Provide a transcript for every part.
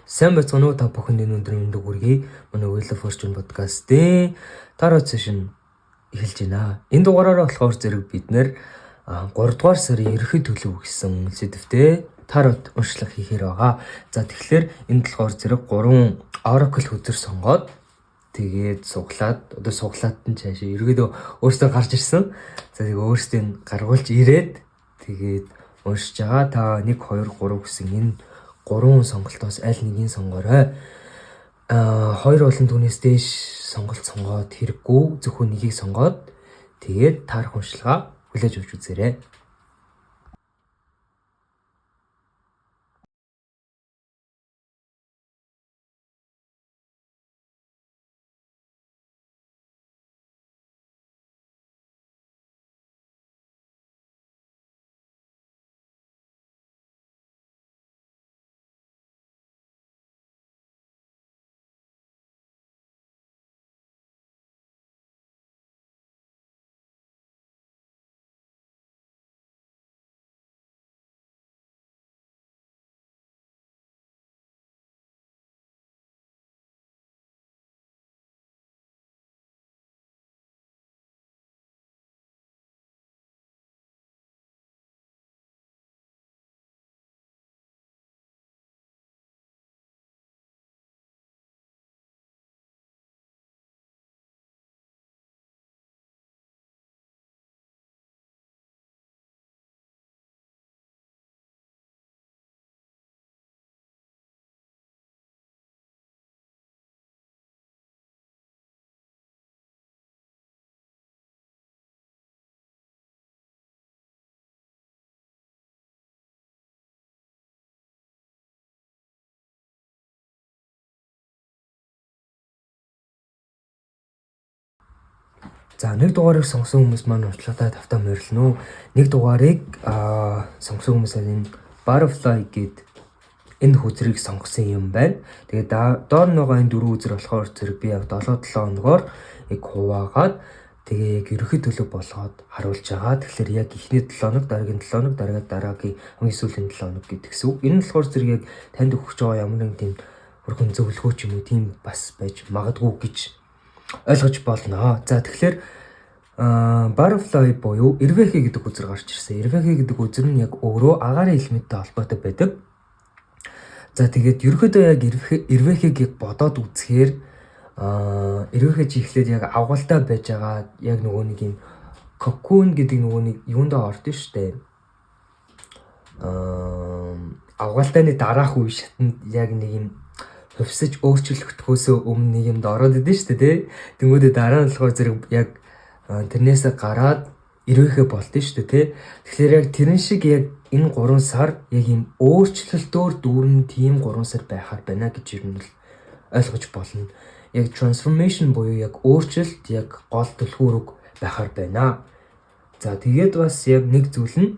Сайн байцгаана уу та бүхэнд өнөөдрийн өндөө хүргэе. Манай Wheel of Fortune podcast-ийн тарot session эхэлж байна. Энэ дугаараараа болохоор зэрэг бид нэр 3 дугаар сарын ерөнхий төлөв гэсэн сэдвтэй тарот уншлага хийхээр байгаа. За тэгэхээр энэ болохоор зэрэг 3 oracle хөзөр сонгоод тэгээд суглаад одоо суглаад нь цаашаа ерөөдөө өөртөө гарч ирсэн. За тэгээд өөртөө гаргуулж ирээд тэгээд уншиж байгаа. Та 1 2 3 гэсэн энэ 3 сонголтоос аль нэгийг сонгоорой. 2 болон түүнээс дээш сонголт сонгоод хэрэггүй, зөвхөн нэгийг сонгоод тэгээд таарах уншилгаа хүлээж авч үзээрэй. За 1 дугаарыг сонгосон хүмүүс маань уншлагатаа тавтаа морилно. 1 дугаарыг сонгосон хүмүүс энэ butterfly гэд энэ хөзрийг сонгосон юм байна. Тэгээд доор нь байгаа энэ 4 хөзөр болохоор зэрэг би яг 7 хоногоор яг хуваагаад тэгээ яг ерөнхий төлөв болгоод харуулж байгаа. Тэгэхээр яг эхний 7 хоног, дараагийн 7 хоног, дараагийн хамгийн сүүлийн 7 хоног гэдгсэн үг. Энэ нь болохоор зэрэг яг танд өгч байгаа ямар нэгэн тийм өргөн зөвлөгөө ч юм уу тийм бас байж магадгүй гэж ойлгож болно. За тэгэхээр butterfly буюу эрвэхэ гэдэг үзэр гарч ирсэн. Эрвэхэ гэдэг үзэр нь яг өөрөө агаарын элементтэй холбоотой байдаг. За тэгээд ерөөхдөө яг эрвэхэгийг бодоод үзэхээр эрвэхэ чихлээд яг авгалтай байж байгаа яг нөгөө нэг юм cocoon гэдэг нөгөө нэг юундаа ордон штэ. Авгалтайны дараах үе шатнд яг нэг юм хувьсаж өөрчлөгдөхөөс өмнө нэг юмд ороод идэв штэ тий. Тэнгүүдээ дараа нь болохоор зэрэг яг тэрнээсээ гараад эрвэхэ болдсон штэ тий. Тэгэхээр яг тэрэн шиг яг энэ 3 сар яг юм өөрчлөлтөөр дүүрэн тийм 3 сар байхаар байна гэж ер нь ойлгож болно. Яг transformation буюу яг өөрчлөлт яг гол түлхүүрэг байхаар байна. За тэгээд бас яг нэг зүйл нь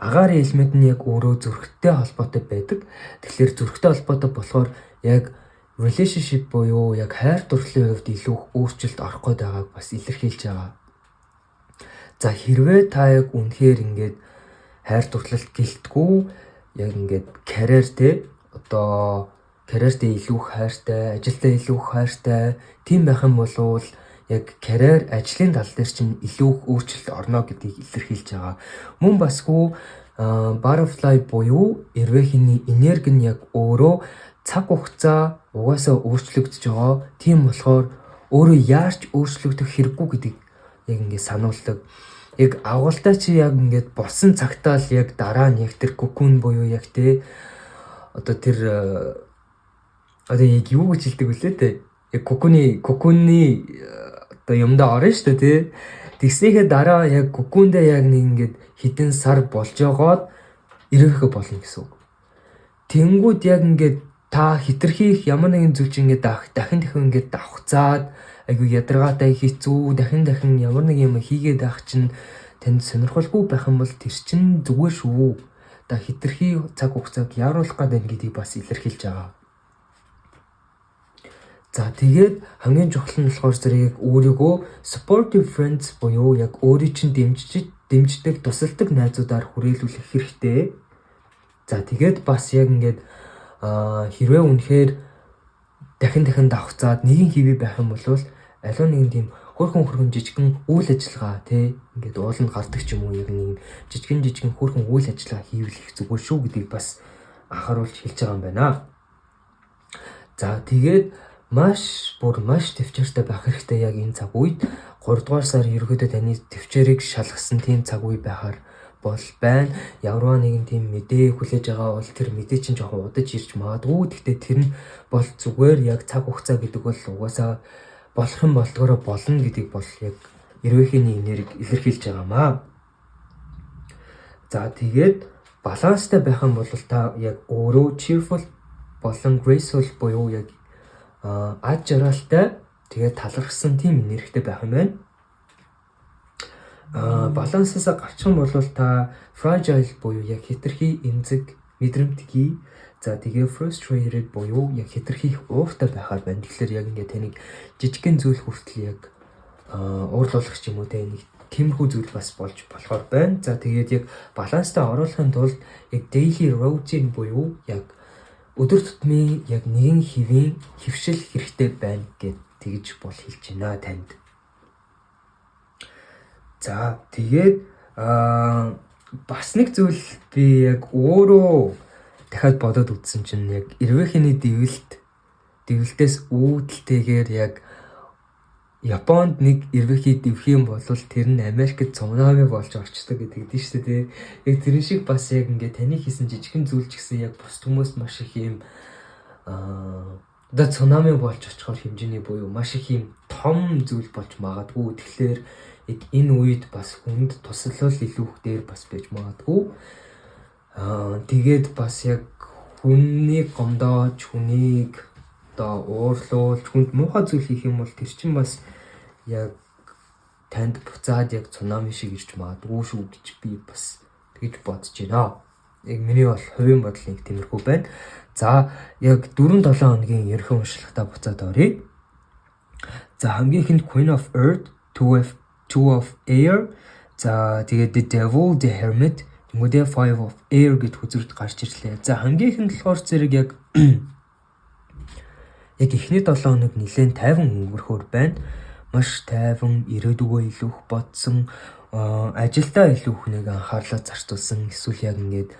агаарын элемент нь яг өөрөө зүрхтэй холбоотой байдаг. Тэгэхээр зүрхтэй холбоотой болохоор яг relationship буюу яг хайр дурлалын хувьд илүү өөрчлөлт орох гээд байгааг бас илэрхийлж байгаа. За хэрвээ та яг үнэхээр ингээд хайр дурлалт гэлтгүй яг ингээд карьертэй одоо карьертэй илүү хайртай, ажилдаа илүү хайртай тийм байх юм бол яг карьер ажлын тал дээр чинь илүү өөрчлөлт орно гэдгийг илэрхийлж байгаа. Мөн басгүй butterfly буюу эрвэхний энерги нь яг өөрөө цаг хугацаа угаасаа өөрчлөгдөж байгаа. Тийм болохоор өөрөө яарч өөрчлөгдөх хэрэггүй гэдэг яг ингээд сануулдаг. Яг авгалтай чи яг ингээд болсон цагтаа л яг дараа нь яг тэр cocoon буюу яг тэ одоо тэр одоо яг юу гэж хэлдэг вүлээ тэ. Яг cocoon-ы одоо юмдаа орно шүү дээ тий. Тэгснийхээ дараа яг cocoon-дээ яг нэг ингээд хитэн сар болж байгаад эрвэхэ болно гэсэн үг. Тэнгүүд яг ингээд та хитрхийх ямар нэгэн зүйл чинь ингээд дахин ингээд давхцаад айгу ядаргаатай хэцүү дахин ямар нэг юм хийгээд байх чинь танд сонирхолгүй байх юм бол тэр чинь зүгээр шүү. Та хитрхий цаг хугацааг яаруулах гэдэг гэдгийг бас илэрхийлж байгаа. За тэгээд хамгийн чухал нь болохоор зэрэг яг өөрийгөө supportive friends буюу яг өөрийг чинь дэмждэг, тусалдаг найзуудаар хүрээлүүлэх хэрэгтэй. За тэгээд бас яг ингээд хэрвээ үнэхээр дахин давхцаад нэгэн хэвээ байх юм бол аливаа нэгэн тийм хөрхөн жижигэн үйл ажиллагаа тий ингээд ууланд гардаг ч юм уу яг нэг жижигэн хөрхөн үйл ажиллагаа хийвлэх зүгээр шүү гэдгийг бас анхааруулж хэлж байгаа юм байна. За тэгээд маш төвчээртэй байх хэрэгтэй яг энэ цаг үед 3 дугаар сар ерөөдөө таны төвчээрийг шалгасан тийм цаг үе байхаар бол байна. Ямарваа нэгэн тийм мэдээ хүлээж байгаа бол тэр мэдээ чинь жоохон удаж ирж магадгүй. Гэхдээ тэр нь бол зүгээр яг цаг хугацаа гэдэг бол угаасаа болох юм болдгоороо болно гэдгийг бол яг эрвээхний энерги илэрхийлж байгаамаа. За тэгээд баланстай байх юм бол та яг өөрөө cheerful болон graceful буюу яг ад жаргалтай тэгээд талархсан тийм энергитэй байх юм байна. Балансаас гарчих юм бол та fragile буюу яг хэтэрхий эмзэг мэдрэмтгий. За тэгээ frustrated буюу яг хэтэрхий ууртай байхаар байна. Тэгэхээр яг ингээд таныг жижигхэн зүйл хүртэл яг уурлуулах ч юм уу те нэг тиймэрхүү зүйл бас болж болохоор байна. За тэгээд яг баланстай оруулахын тулд яг daily routine буюу яг өдөр тутмын яг нэгэн хэвийн хөвшил хэрэгтэй байна гэд тэгж бол хэлж байна танд. За тэгээд бас нэг зүйл би яг өөрөө дахиад бодоод үзсэн чинь яг эрвээхний дэвлэлтээс үүдэлтэйгээр яг Японд нэг эрвээхий дэвх юм бол тэр нь Америкт цунами болж орчдөг гэдэг дээ шүү дээ. Яг тэрэн шиг бас яг ингээд таны хийсэн жижигхэн зүйл ч гэсэн яг бус хүмүүс маш их юм одоо цунами болж очихоор хэмжээний буюу маш их юм том зүйл болж магадгүй. Тэгэхээр яг энэ үед бас хүнд туслал илүүх дээр бас байж магадгүй. Тэгээд бас яг хүнийг гомдоож, хүнийг одоо уурлуулж, хүнд муухай зүйл хийх юм бол тэр чинь бас яг танд буцаад яг цунами шиг ирж магадгүй шүү гэж би бас тэгж бодож байна. Яг миний бол хувийн бодол нэг тиймэрхүү байна. За яг 4-7 хоногийн ерхэн уншлагатаа буцаад оръё. За хамгийн ихэнд Queen of Earth, Two of Air, за тэгээд The Devil, The Hermit, Тэнгүүдээ 5 of Air гэд хүзүрт гарч ирлээ. За хамгийн ихэнд болохоор зэрэг яг эхний 7 хоног нэлээд тайван өнгөрөхөөр байна. Маш тайван, ирээдүгөө илүүх бодсон, ажилдаа илүүх нэг анхаарлаа зарцуулсан, эсвэл яг ингээд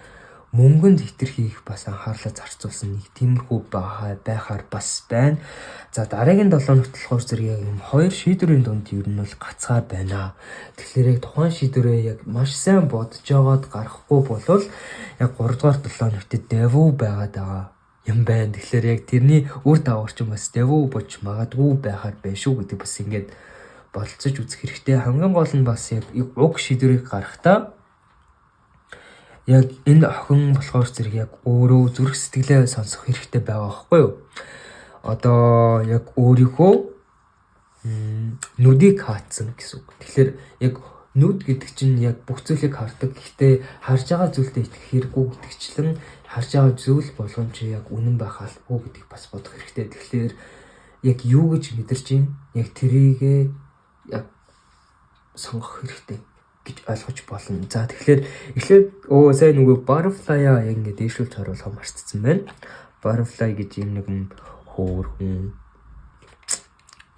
мөнгөнд хэтэрхийх бас анхаарлаа зарцуулсан нэг тиймэрхүү байхаар бас байна. За дараагийн 7 хоногт болохоор зэрэг юм 2 шийдвэрийн дунд ер нь бол гацгаар байна. Тэгэхээр яг тухайн шийдвэрээ яг маш сайн бодож яваад гарахгүй болвол яг 3 дугаар 7 хоногт devil байгаад байгаа юм байна. Тэгэхээр яг тэрний үр дагавар чинь бас devil болж магадгүй байхаар байна шүү гэдэг бас ингээд болцож үзэх хэрэгтэй. Хамгийн гол нь бас яг уг шийдвэрийг гаргахдаа яг энэ охин болохоор зэрэг яг өөрөө зүрх сэтгэлээ сонсох хэрэгтэй байгаа байхгүй юу? Одоо яг өөрийнхөө нүдийг хаацсан гэсэн үг. Тэгэхээр яг нүд гэдэг чинь яг бүх зүйлийг хардаг. Гэхдээ харж байгаа зүйлдээ итгэх хэрэггүй гэдэгчлэн харж байгаа зүйл болгон чи яг үнэн байх албагүй гэдгийг бас бодох хэрэгтэй. Тэгэхээр яг юу гэж мэдэрч юм? Яг тэрийгэ яг сонгох хэрэгтэй гэж ойлгож болно. За тэгэхээр эхлээд сайн нөгөө butterfly-аа яг ингэ дээшлүүлж харуулах марцсан байна. Butterfly гэж юм нэгэн хөөрхөн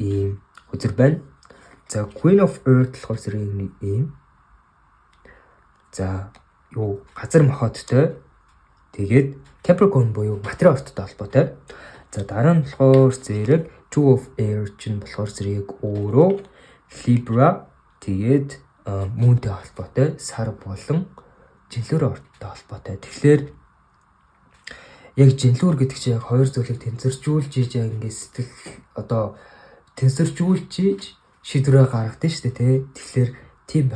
ийм хүзэр байна. За Queen of Earth болохоор зэрэг нэг ийм. За газар мохоттой. Тэгээд Capricorn буюу материал орттой холбоотой. За дараа нь болохоор зэрэг Two of Air чинь болохоор зэрэг өөрөө Libra тэгээд мөнтэй холбоотой, сар болон жинлүүр орттой холбоотой. Тэгэхээр яг жинлүүр гэдэг чинь яг хоёр зүйлийг тэнцвэржүүлж ийж яг ингээд сэтгэл одоо тэнцвэржүүлж ийж шийдвэрээ гаргадаг шүү дээ тий. Тэгэхээр тийм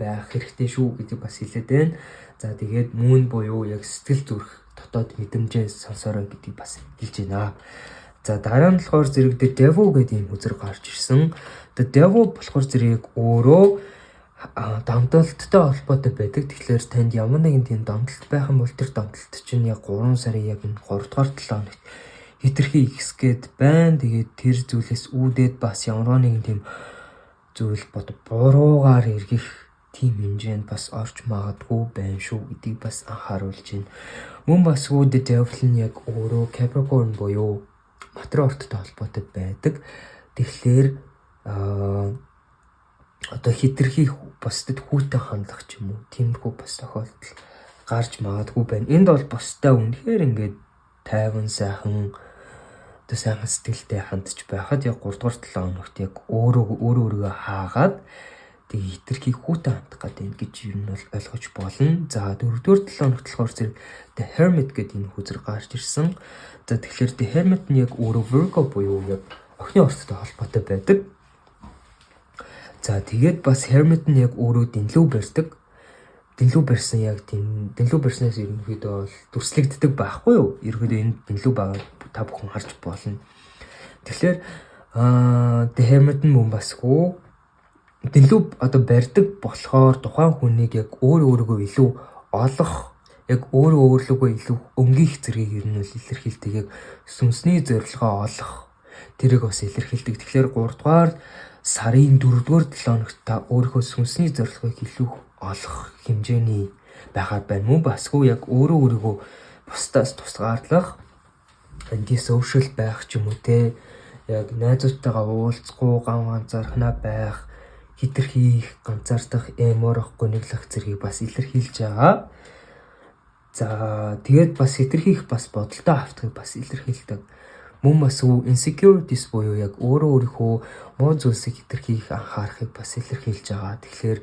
байх хэрэгтэй шүү гэдэг бас хэлээд байна. За тэгээд мөн буюу яг сэтгэл зүрх дотоод мэдрэмжээ сонсороо гэдгийг бас хэлж байна. За дараа нь болохоор зэрэг The Devil гэдэг юм үзэр гарч ирсэн. The Devil болохоор зэрэг өөрөө дамталттай холбоотой байдаг. Тэгэхээр танд ямар нэгэн тийм дамталт байх юм бол тэр дамталт чинь яг 3 сарын яг 3 дугаар 7 хоногт хэтэрхий ихсгээд байна. Тэгээд тэр зүйлээс үүдээд бас ямар нэгэн тийм зүйл буруугаар эргэх тийм хэмжээнд бас орж магадгүй байна шүү гэдгийг бас анхааруулж байна. Мөн бас The Devil нь яг өөрөө Capricorn буюу материал орттой холбоотой байдаг. Тэгэхээр одоо хитрхи бусдад хүүтэй хандах ч юм уу тиймэрхүү бас тохиолдол гарч магадгүй байна. Энд бол бусдаа үнэхээр ингээд тайван сайхан одоо сайхан сэтгэлтэй хандж байхад яг 3 дугаар 7 хоногт яг өөрөөгөө хаагаад тэг хитрхи хүүтэй хандах гэдэг ингэж юу нь бол ойлгож болно. За 4 дугаар 7 хоногт болохоор зэрэг The Hermit гэдэг энэ хүзэр гарч ирсэн. За тэгэхээр The Hermit нь яг өөрөө Virgo буюу яг охины орттой холбоотой байдаг. За тэгээд бас Hermit нь яг өөрөө дэнлүү барьдаг. Дэнлүү барьсан яг тийм дэнлүү барьснаас ерөнхийдөө бол дүрслэгддэг байхгүй юу? Ерөнхийдөө энэ дэнлүү байгаа та бүхэн харж болно. Тэгэхээр The Hermit нь мөн басгүй дэнлүү одоо барьдаг болохоор тухайн хүнийг яг өөрөөгөө илүү олох яг өөрөөгөө илүү өнгөх зэргийг ер нь илэрхийлдэг яг сүнсний зорилгоо олох тэрийг бас илэрхийлдэг. Тэгэхээр 3 дугаар сарын 4 дугаар 7 хоногт та өөрийнхөө сүнсний зорилгыг илүү олох хэмжээний байхаар байна. Мөн басгүй яг өөрөөгөө бусдаас тусгаарлах anti-social байх ч юм уу те яг найзуудтайгаа уулзахгүй ган ганцаархнаа байх хитрхи ганцаардах эморох гуниглах зэргийг бас илэрхийлж байгаа. За тэгээд бас хитрхи их бас бодолтой автахыг бас илэрхийлдэг. Мөн бас insecurities буюу яг өөрийнхөө муу зүйлсийг хитрхи их анхаарахыг бас илэрхийлж байгаа. Тэгэхээр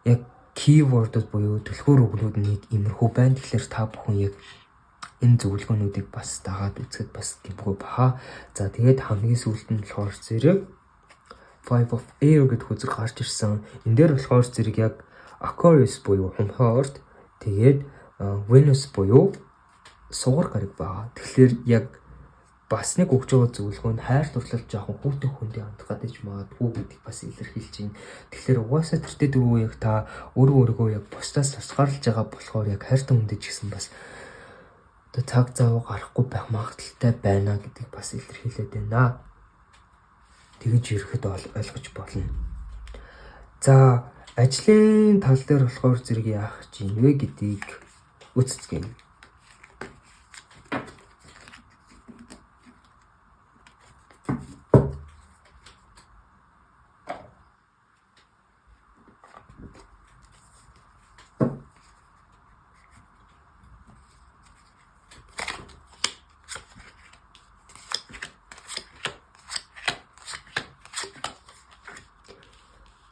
яг keyword-ууд буюу түлхүүр үгнүүд нь иймэрхүү байна. Тэгэхээр та бүхэн яг энэ зөвлөгөөнүүдийг бас дагаад үзэхэд бас гэмгүй баха. За тэгээд хамгийн сүүлд нь болохоор зэрэг 5 of Air гэдэг хүзэр гарч ирсэн. Энэ дээр болохоор зэрэг яг Aquarius буюу хумхаарт тэгээд Venus буюу сугар гараг байгаа. Тэгэхээр яг бас нэг өгч байгаа зөвлөгөөнд хайр дурлал жоохон хүүтэй хүндээ хандах гэж магадгүй гэдгийг бас илэрхийлж байна. Тэгэхээр угаасаа тэртээ дөрөв яг та өөрөөгөө яг бусдаас тусгаарлаж байгаа болохоор яг хайртай хүндэж гисэн бас одоо цаг зав гарахгүй байх магадaltaй байна гэдгийг бас илэрхийлээд байна. Тэгэж ирэхэд ойлгож болно. За ажлын тал дээр болохоор зэрэг яах чинь вэ гэдгийг үцэцгээе.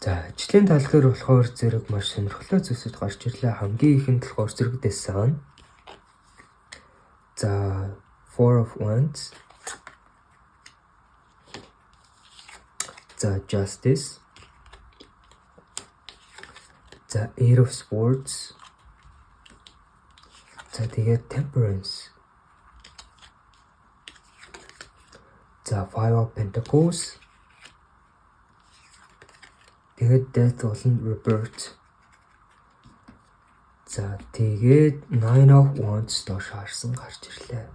За ажлын тал дээр болохоор зэрэг маш сонирхолтой зүйлсүүд гарч ирлээ. Хамгийн ихэнд болохоор зэрэг The Sun. За 4 of Wands. За Justice. За 8 of Swords. За тэгээд Temperance. За 5 of Pentacles. Тэгээд Death болон Rebirth. За тэгээд 9 of Wands доош харсан гарч ирлээ.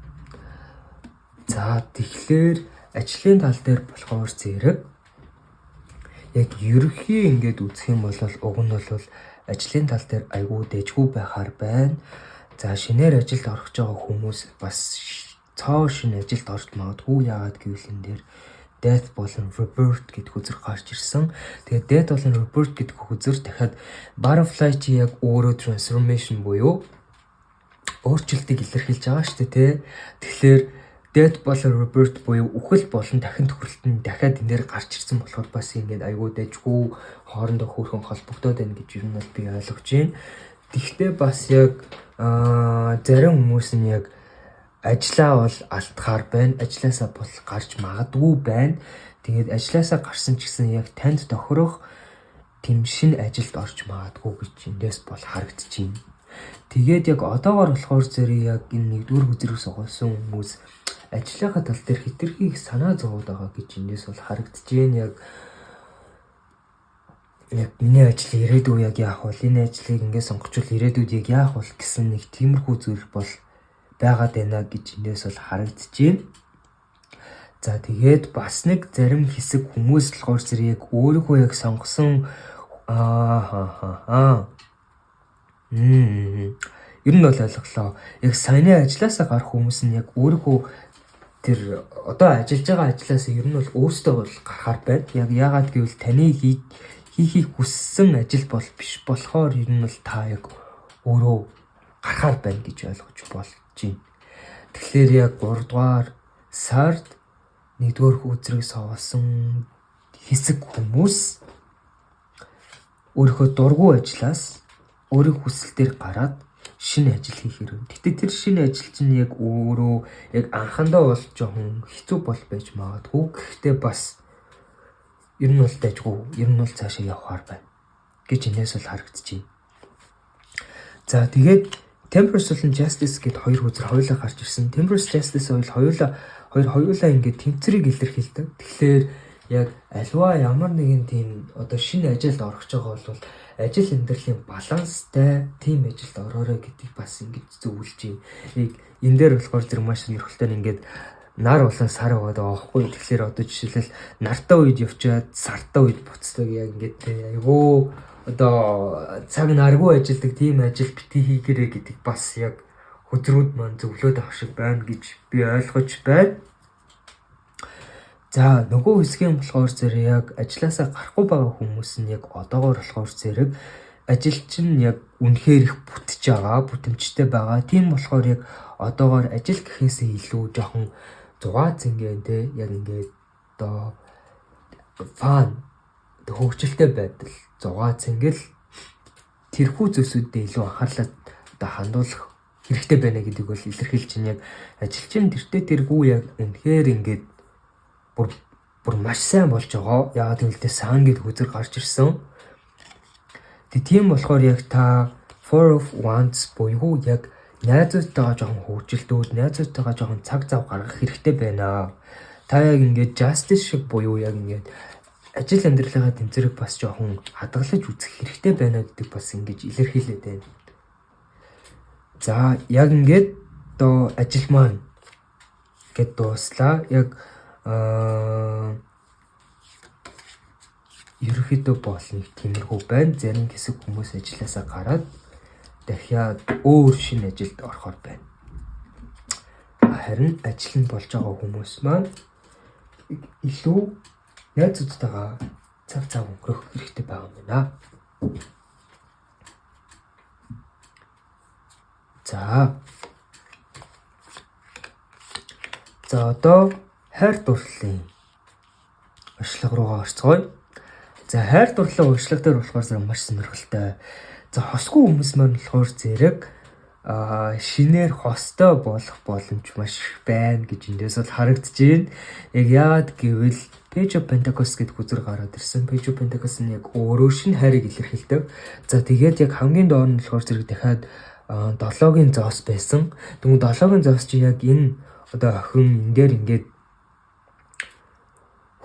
За тэгэхээр ажлын тал дээр болохоор зэрэг яг ерөнхий ингээд үзэх юм бол уг нь бол ажлын тал дээр айгүй дэжгүй байхаар байна. За шинээр ажилд орох байгаа хүмүүс бас цоо шинэ ажилд орж магадгүй яагаад гэвэл энэ дээр Death болон Rebirth гэдэг үзэр гарч ирсэн. Тэгээд Death болон Rebirth гэдэг үзэр дахиад Butterfly чи яг өөрөө transformation буюу өөрчлөлтийг илэрхийлж байгаа шүү дээ тий. Тэгэхээр Death болон Rebirth буюу үхэл болон дахин тохиролт нь дахиад энэ дээр гарч ирсэн болохоор бас ингээд айгүй дэжгүй хоорондоо хөөрхөн холбогдоод байна гэж юу нь бол би ойлгож байна. Тэгвэл бас яг зарим хүмүүс нь яг ажлаа бол алдахаар байна. Ажлаасаа бол гарч магадгүй байна. Тэгээд ажлаасаа гарсан ч гэсэн яг танд тохирох тэм шинэ ажилд орж магадгүй гэж эндээс бол харагдчихээн. Тэгээд яг одоогоор болохоор зэрэг яг энэ нэгдүгээр хүзрийг сугалсан хүмүүс ажлынхаа тал дээр хитрхи их санаа зовоод байгаа гэж эндээс бол харагдчихээн. Яг миний ажил ирээдүй яг яах вэ? Энэ ажлыг ингээд сонгочвол ирээдүйд яг яах вэ гэсэн нэг тиймэрхүү зүйл бол байгаад байна гэж эндээс бол харагдчихээн. За тэгээд бас нэг зарим хэсэг хүмүүс болохоор зэрэг яг өөрийнхөө яг сонгосон Аа. Ер нь бол ойлголоо. Яг саяны ажилласаа гарах хүмүүс нь яг өөрийнхөө тэр одоо ажиллаж байгаа ажилласаа ер нь бол өөртөө бол гарахаар байна. Яг яагаад гэвэл таны хийхийг хүссэн ажил бол биш болохоор ер нь бол та яг өөрөө гарахаар байна гэж ойлгож болж байна. Тэгэхээр яг 3 дугаар сард 1-р үзрэг соолсон хэсэг хүмүүс өөрийнхөө дургүй ажиллаас өөрийн хүсэл дээр гараад шинэ ажил хийх хэрэг. Гэтэ тэр шинэ ажил чинь яг өөрөө яг анхандаа бол жоохон хэцүү бол байж магадгүй. Гэхдээ бас ер нь бол дайггүй, ер нь бол цаашаа явахаар байна гэж энэс бол харагдчихэв. За тэгээд Temperance болон Justice гэд хоёр үзэр хоёулаа гарч ирсэн. Temperance Justice хоёулаа ингээд тэнцвэрийг илэрхийлдэг. Тэгэхээр яг альва ямар нэгэн тийм одоо шинэ ажилд орох гэж байгаа бол ажил амьдралын баланстай тийм ажилд ороорой гэдгийг бас ингэж зөвлөж юм. Яг энэ дээр болохоор зэрэг маш сонирхолтой нь ингээд нар болон сар байгаа даахгүй. Тэгэхээр одоо жишээлбэл нартай үед явчаад сартай үед буцдаг яг ингээд айгуу одоо цаг наргүй ажилдаг тийм ажил битгий хийгэрэй гэдэг бас яг хөдрүүд маань зөвлөд авах шиг байна гэж би ойлгож байна. За нөгөө хэсгийн болохоор зэрэг яг ажилласаа гарахгүй байгаа хүмүүс нь яг одоогоор болохоор зэрэг ажил чинь яг үнэхээр их бүтэж байгаа, бүтэмжтэй байгаа. Тийм болохоор яг одоогоор ажил гэхээсээ илүү жоохон зугаа зингээ те яг ингээд одоо фан хөгжилтэй байдал зугаа зингэл тэрхүү зүйлсүүдэд илүү анхаарлаа одоо хандуулах хэрэгтэй байна гэдгийг бол илэрхийлж чинь яг ажилчин тэртээ тэргүй яг үнэхээр ингээд бүр маш сайн болж байгаа. Яагаад гэвэл сан гэдэг үзэр гарч ирсэн. Тийм болохоор яг та Four of Wands буюу яг найзуудтайгаа жоохон хөвгөлтүүд, найзуудтайгаа жоохон цаг зав гаргах хэрэгтэй байна. Та яг ингээд Justice шиг буюу яг ингээд ажил амьдралынхаа тэмцэрэг бас жоохон хадгалж үзэх хэрэгтэй байна гэдэг бас ингэж илэрхийлээд байна. За яг ингээд одоо ажил маань гэд дууслаа. Яг ерөөхдөө бол нэг тиймэрхүү байна. Зарим хэсэг хүмүүс ажилласаа гараад дахиад өөр шинэ ажилд орохоор байна. Харин ажил нь болж байгаа хүмүүс маань илүү найзуудтайгаа цаг цав өнгөрөх хэрэгтэй байгаа юм байна. За одоо хайр дурлалын уршлаг руугаа орцгоё. За хайр дурлалын уршлаг дээр болохоор зэрэг маш сонирхолтой. За хосгүй хүмүүс маань болохоор зэрэг шинээр хостой болох боломж маш их байна гэж эндээс бол харагдаж байна. Яг яагаад гэвэл Page of Pentacles гэдэг үзэр гараад ирсэн. Page of Pentacles нь яг өөрөө шинэ хайрыг илэрхийлдэг. За тэгээд яг хамгийн доор нь болохоор зэрэг дахиад 7-гийн зоос байсан. Тэгвэл 7-гийн зоос чи яг энэ одоо охин энэ дээр ингээд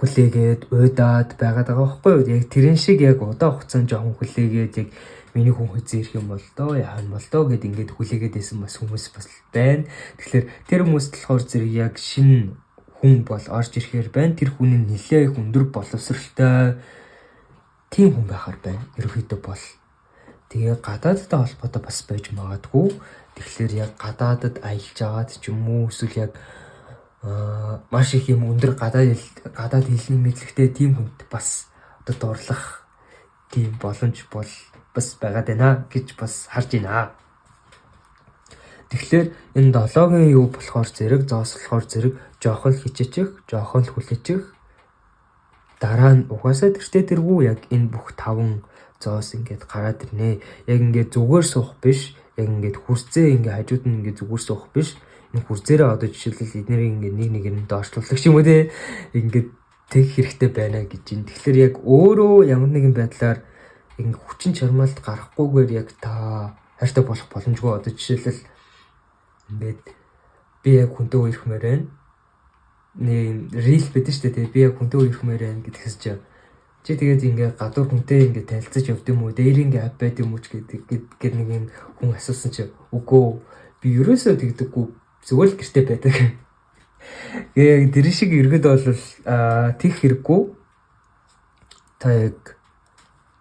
хүлээгээд уйдаад байгаад байгаа байхгүй юу? Яг тэрэн шиг яг удаан хугацаанд жоохон хүлээгээд яг миний хүн хэзээ ирэх юм бол доо яах юм бол доо гэд ингээд хүлээгээд байсан бас хүмүүс бас байна. Тэгэхээр тэр хүмүүст болохоор зэрэг яг шинэ хүн бол орж ирэхээр байна. Тэр хүн нь нэлээд өндөр боловсралтай тийм хүн байхаар байна. Ерөнхийдөө бол тэгээ гадаадтай холбоотой бас байж магадгүй. Тэгэхээр яг гадаадад аялж агаад ч юм уу эсвэл яг маш их юм өндөр гадаад хэлний мэдлэгтэй тийм хүнд бас одоо дурлах тийм боломж бол бас байгаад байна гэж бас харж байна. Тэгэхээр энэ 7-гийн юу болохоор зэрэг зоос болохоор зэрэг жоохон хичээчих, жоохон хүлээчих. Дараа нь угаасаа тэргүй яг энэ бүх 5 зоос ингээд гараад ирнэ. Яг ингээд зүгээр суух биш, яг ингээд хүрцээ ингээд хажууд нь ингээд зүгээр суух биш. Энэ хүрцээрээ одоо жишээлбэл эднэрийг ингээд нэг нь доошлуулах юм уу те. Ингээд тэгэх хэрэгтэй байна гэж юм. Тэгэхээр яг өөрөө ямар нэгэн байдлаар ингээд хүчин чармаалт гарахгүйгээр яг та хайртай болох боломжгүй. Одоо жишээлбэл ингээд би яг хүнтэй үерхмээр байна. Нэг рил байдаг шүү дээ. Би яг хүнтэй үерхмээр байна гэдгээс чи тэгээд ингээд гадуур хүнтэй ингээд танилцаж явд юм уу? Дээр ингээд байд юм уу гэдэг нэг юм хүн асуусан чи үгүй би ерөөсөө тэгдэггүй зүгээр л гэртээ байдаг. Яг тэр шиг эргэд бол тийх хэрэггүй. Та яг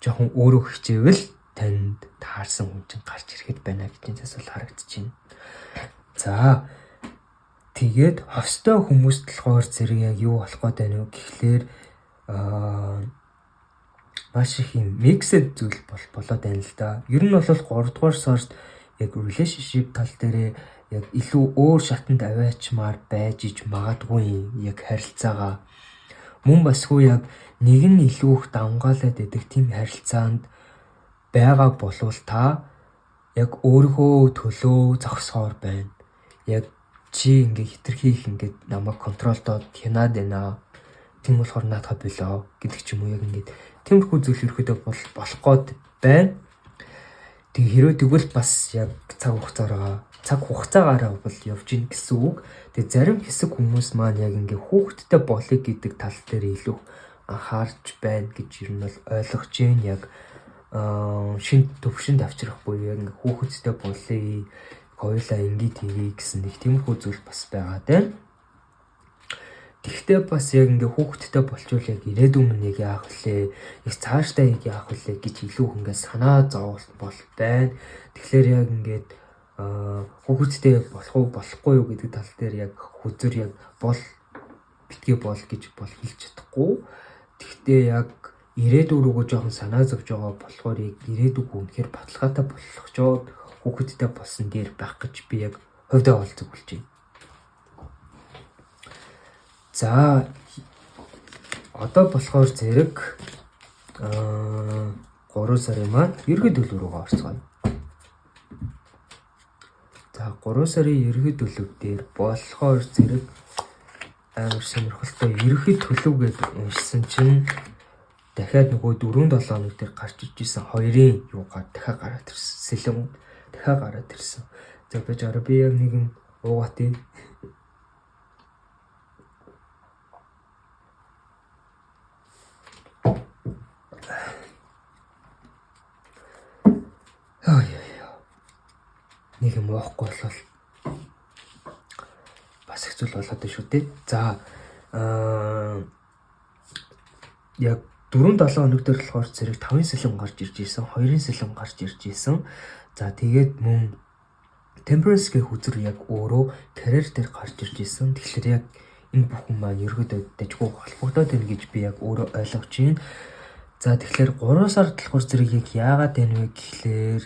жоохон өөрөө хичээвэл танд таарсан хүн чинь гарч ирэхэд байна гэж бас харагдчихэв. За тэгээд хостой хүмүүст болохоор зэрэг яг юу болох гээд байна вэ гэхлээр маш их юм миксэд зүйл болоод байна л да. Ер нь бол 3 дугаар сард яг relationship тал дээр яг илүү өөр шатанд аваачмаар байж иж магадгүй яг харилцаагаа мөн басгүй яг нэг нь илүү их давмгаалаад байдаг тийм харилцаанд байгаа болвол та яг өөрийнхөө төлөө зогсохоор байна. Яг чи ингээ хитрхи их ингээ намайг контролдоод хянаад байна. Тийм болохоор наадах болоо гэдэг ч юм уу яг ингээ тиймэрхүү зүйл ерөөдөө болох гээд байна. Тэг хэрвээ тэгвэл бас яг цаг хугацаагаараа бол явж ийн гэсэн үг. Тэг зарим хэсэг хүмүүс маань яг ингээ хүүхэдтэй болъё гэдэг тал дээр илүү анхаарч байна гэж ер нь бол ойлгож байна. Яг шин төвшөнд авчрах буюу яг ингээ хүүхэдтэй болъё, хоёулаа ингээ тгий гэсэн нэг тиймэрхүү зүйл бас байгаа даа. Тэгвэл бас яг ингээ хүүхэдтэй болчвол яг ирээдүйн нэг яах вүлээ, яг цаашдаа яг яах вүлээ гэж илүү ингээ санаа зовлт бол байна. Тэгэхээр яг ингээд хүүхэдтэй яг болох уу болохгүй юу гэдэг тал дээр яг хүзэр яг битгий бол гэж бол хэлж чадахгүй. Тэгвэл яг ирээдүйн рүүгөө жоохон санаа зовж байгаа болохоор яг ирээдүгөө үнэхээр баталгаатай болгочоод хүүхэдтэй болсон дээр байх гэж би яг хувьдаа бол зөвлөж байна. За одоо болохоор зэрэг 3 сарын маань ерөнхий төлөв рүү орцгоё. За 3 сарын ерөнхий төлөв дээр болохоор зэрэг амар сонирхолтой ерөнхий төлөв гэдэг уншсан чинь дахиад нөгөө 4-7 хоног дээр гарч ижсэн хоёрын юугаар дахиад гараад ирсэн. Сэлэн дахиад гараад ирсэн. За би яг нэг юм уугаад юм. Нэг юм уухгүй болвол бас их зүйл болоод байна шүү дээ. За яг 4-7 хоног дээр болохоор зэрэг 5-ын сэлэн гарч ирж исэн, 2-ын сэлэн гарч ирж исэн. За тэгээд мөн Temperance-ийн хүзэр яг өөрөө карьер дээр гарч ирж исэн. Тэгэхээр яг энэ бүхэн маань ерөөдөө дажгүй холбогдоод байна гэж би яг өөрөө ойлгож байна. За тэгэхээр 3 сард болохоор зэрэг яг яагаад байна вэ гэхлээр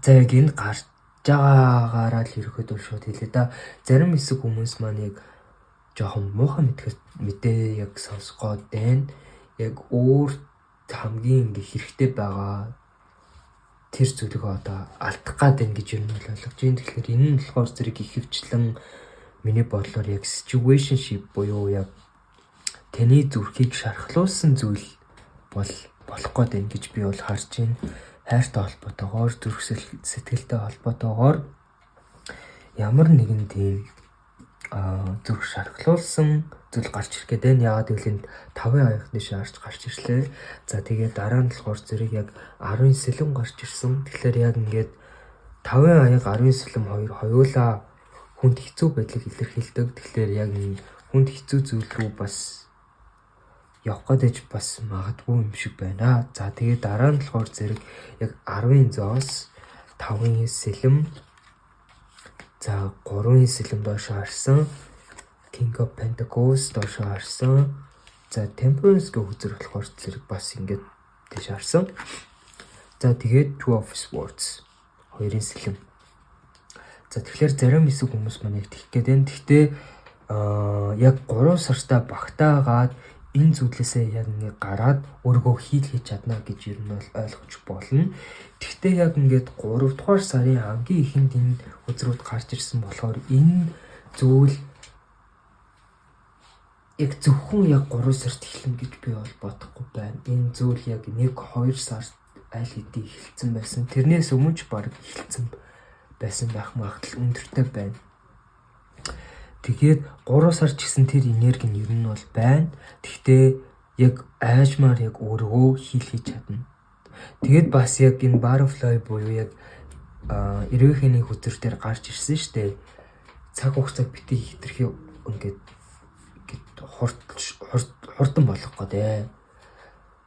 за яг энэ гарч байгаагаараа л ерөөдөө шууд хэлээ да. Зарим хэсэг хүмүүс маань яг жоохон муухай мэдээ яг сонсгоод байна. Яг өөр хамгийн ингээ хэрэгтэй байгаа тэр зүйлийг одоо алдах гад байна гэж юм бол ойлгож байна. Тэгэхээр энэ нь болохоор зэрэг ихэвчлэн миний бодлоор яг situationship буюу яг таны зүрхийг шархлуулсан зүйл болох гээд байна гэж би бол харж байна. Хайртай холбоотойгоор, зүрх сэтгэлтэй холбоотойгоор ямар нэгэн тийм зүрх шархлуулсан зүйл гарч ирэх гээд байна. Яагаад гэвэл 5-ын аяг дэше гарч ирлээ. За тэгээд дараа нь болохоор зэрэг яг 10-ын сэлэм гарч ирсэн. Тэгэхээр яг ингээд 5-ын аяг 10-ын сэлэм хоёулаа хүнд хэцүү байдлыг илэрхийлдэг. Тэгэхээр яг хүнд хэцүү зүйл рүү бас явах гэж бас магадгүй юм шиг байна. За тэгээд дараа нь болохоор зэрэг яг 10-ын зоос 5-ын сэлэм, за 3-ын сэлэм доош харсан, King of Pentacles доош харсан. За Temperance-ийн хүзэр болохоор зэрэг бас ингээд дэш харсан. За тэгээд Two of Swords 2-ын сэлэм. За тэгэхээр зарим хэсэг хүмүүс маань яг тэгэх гээд байна. Гэхдээ яг 3 сартаа багтаагаад энэ зүйлээсээ яг ингэ гараад өөргөө хийж чадна гэж ер нь бол ойлгож болно. Тэгвэл яг ингээд 3 дугаар сарын хамгийн ихэнд энэ үзрүүд гарч ирсэн болохоор энэ зүйл яг зөвхөн яг 3 сард эхэлнэ гэж би бол бодохгүй байна. Энэ зүйл яг 1-2 сард аль хэдийн эхэлсэн байсан. Тэрнээс өмнө ч баг эхэлсэн байсан байх магадлал өндөртэй байна. Тэгээд 3 сар ч гэсэн тэр энерги нь ер нь бол байна. Тэгтээ яг аажмаар яг өөргөө хийж чадна. Тэгээд бас яг энэ butterfly буюу яг эрвэхний хүзэр дээр гарч ирсэн шүү дээ. Цаг хугацааг битгий хитрхи ингээд хурдан болох гэдэг.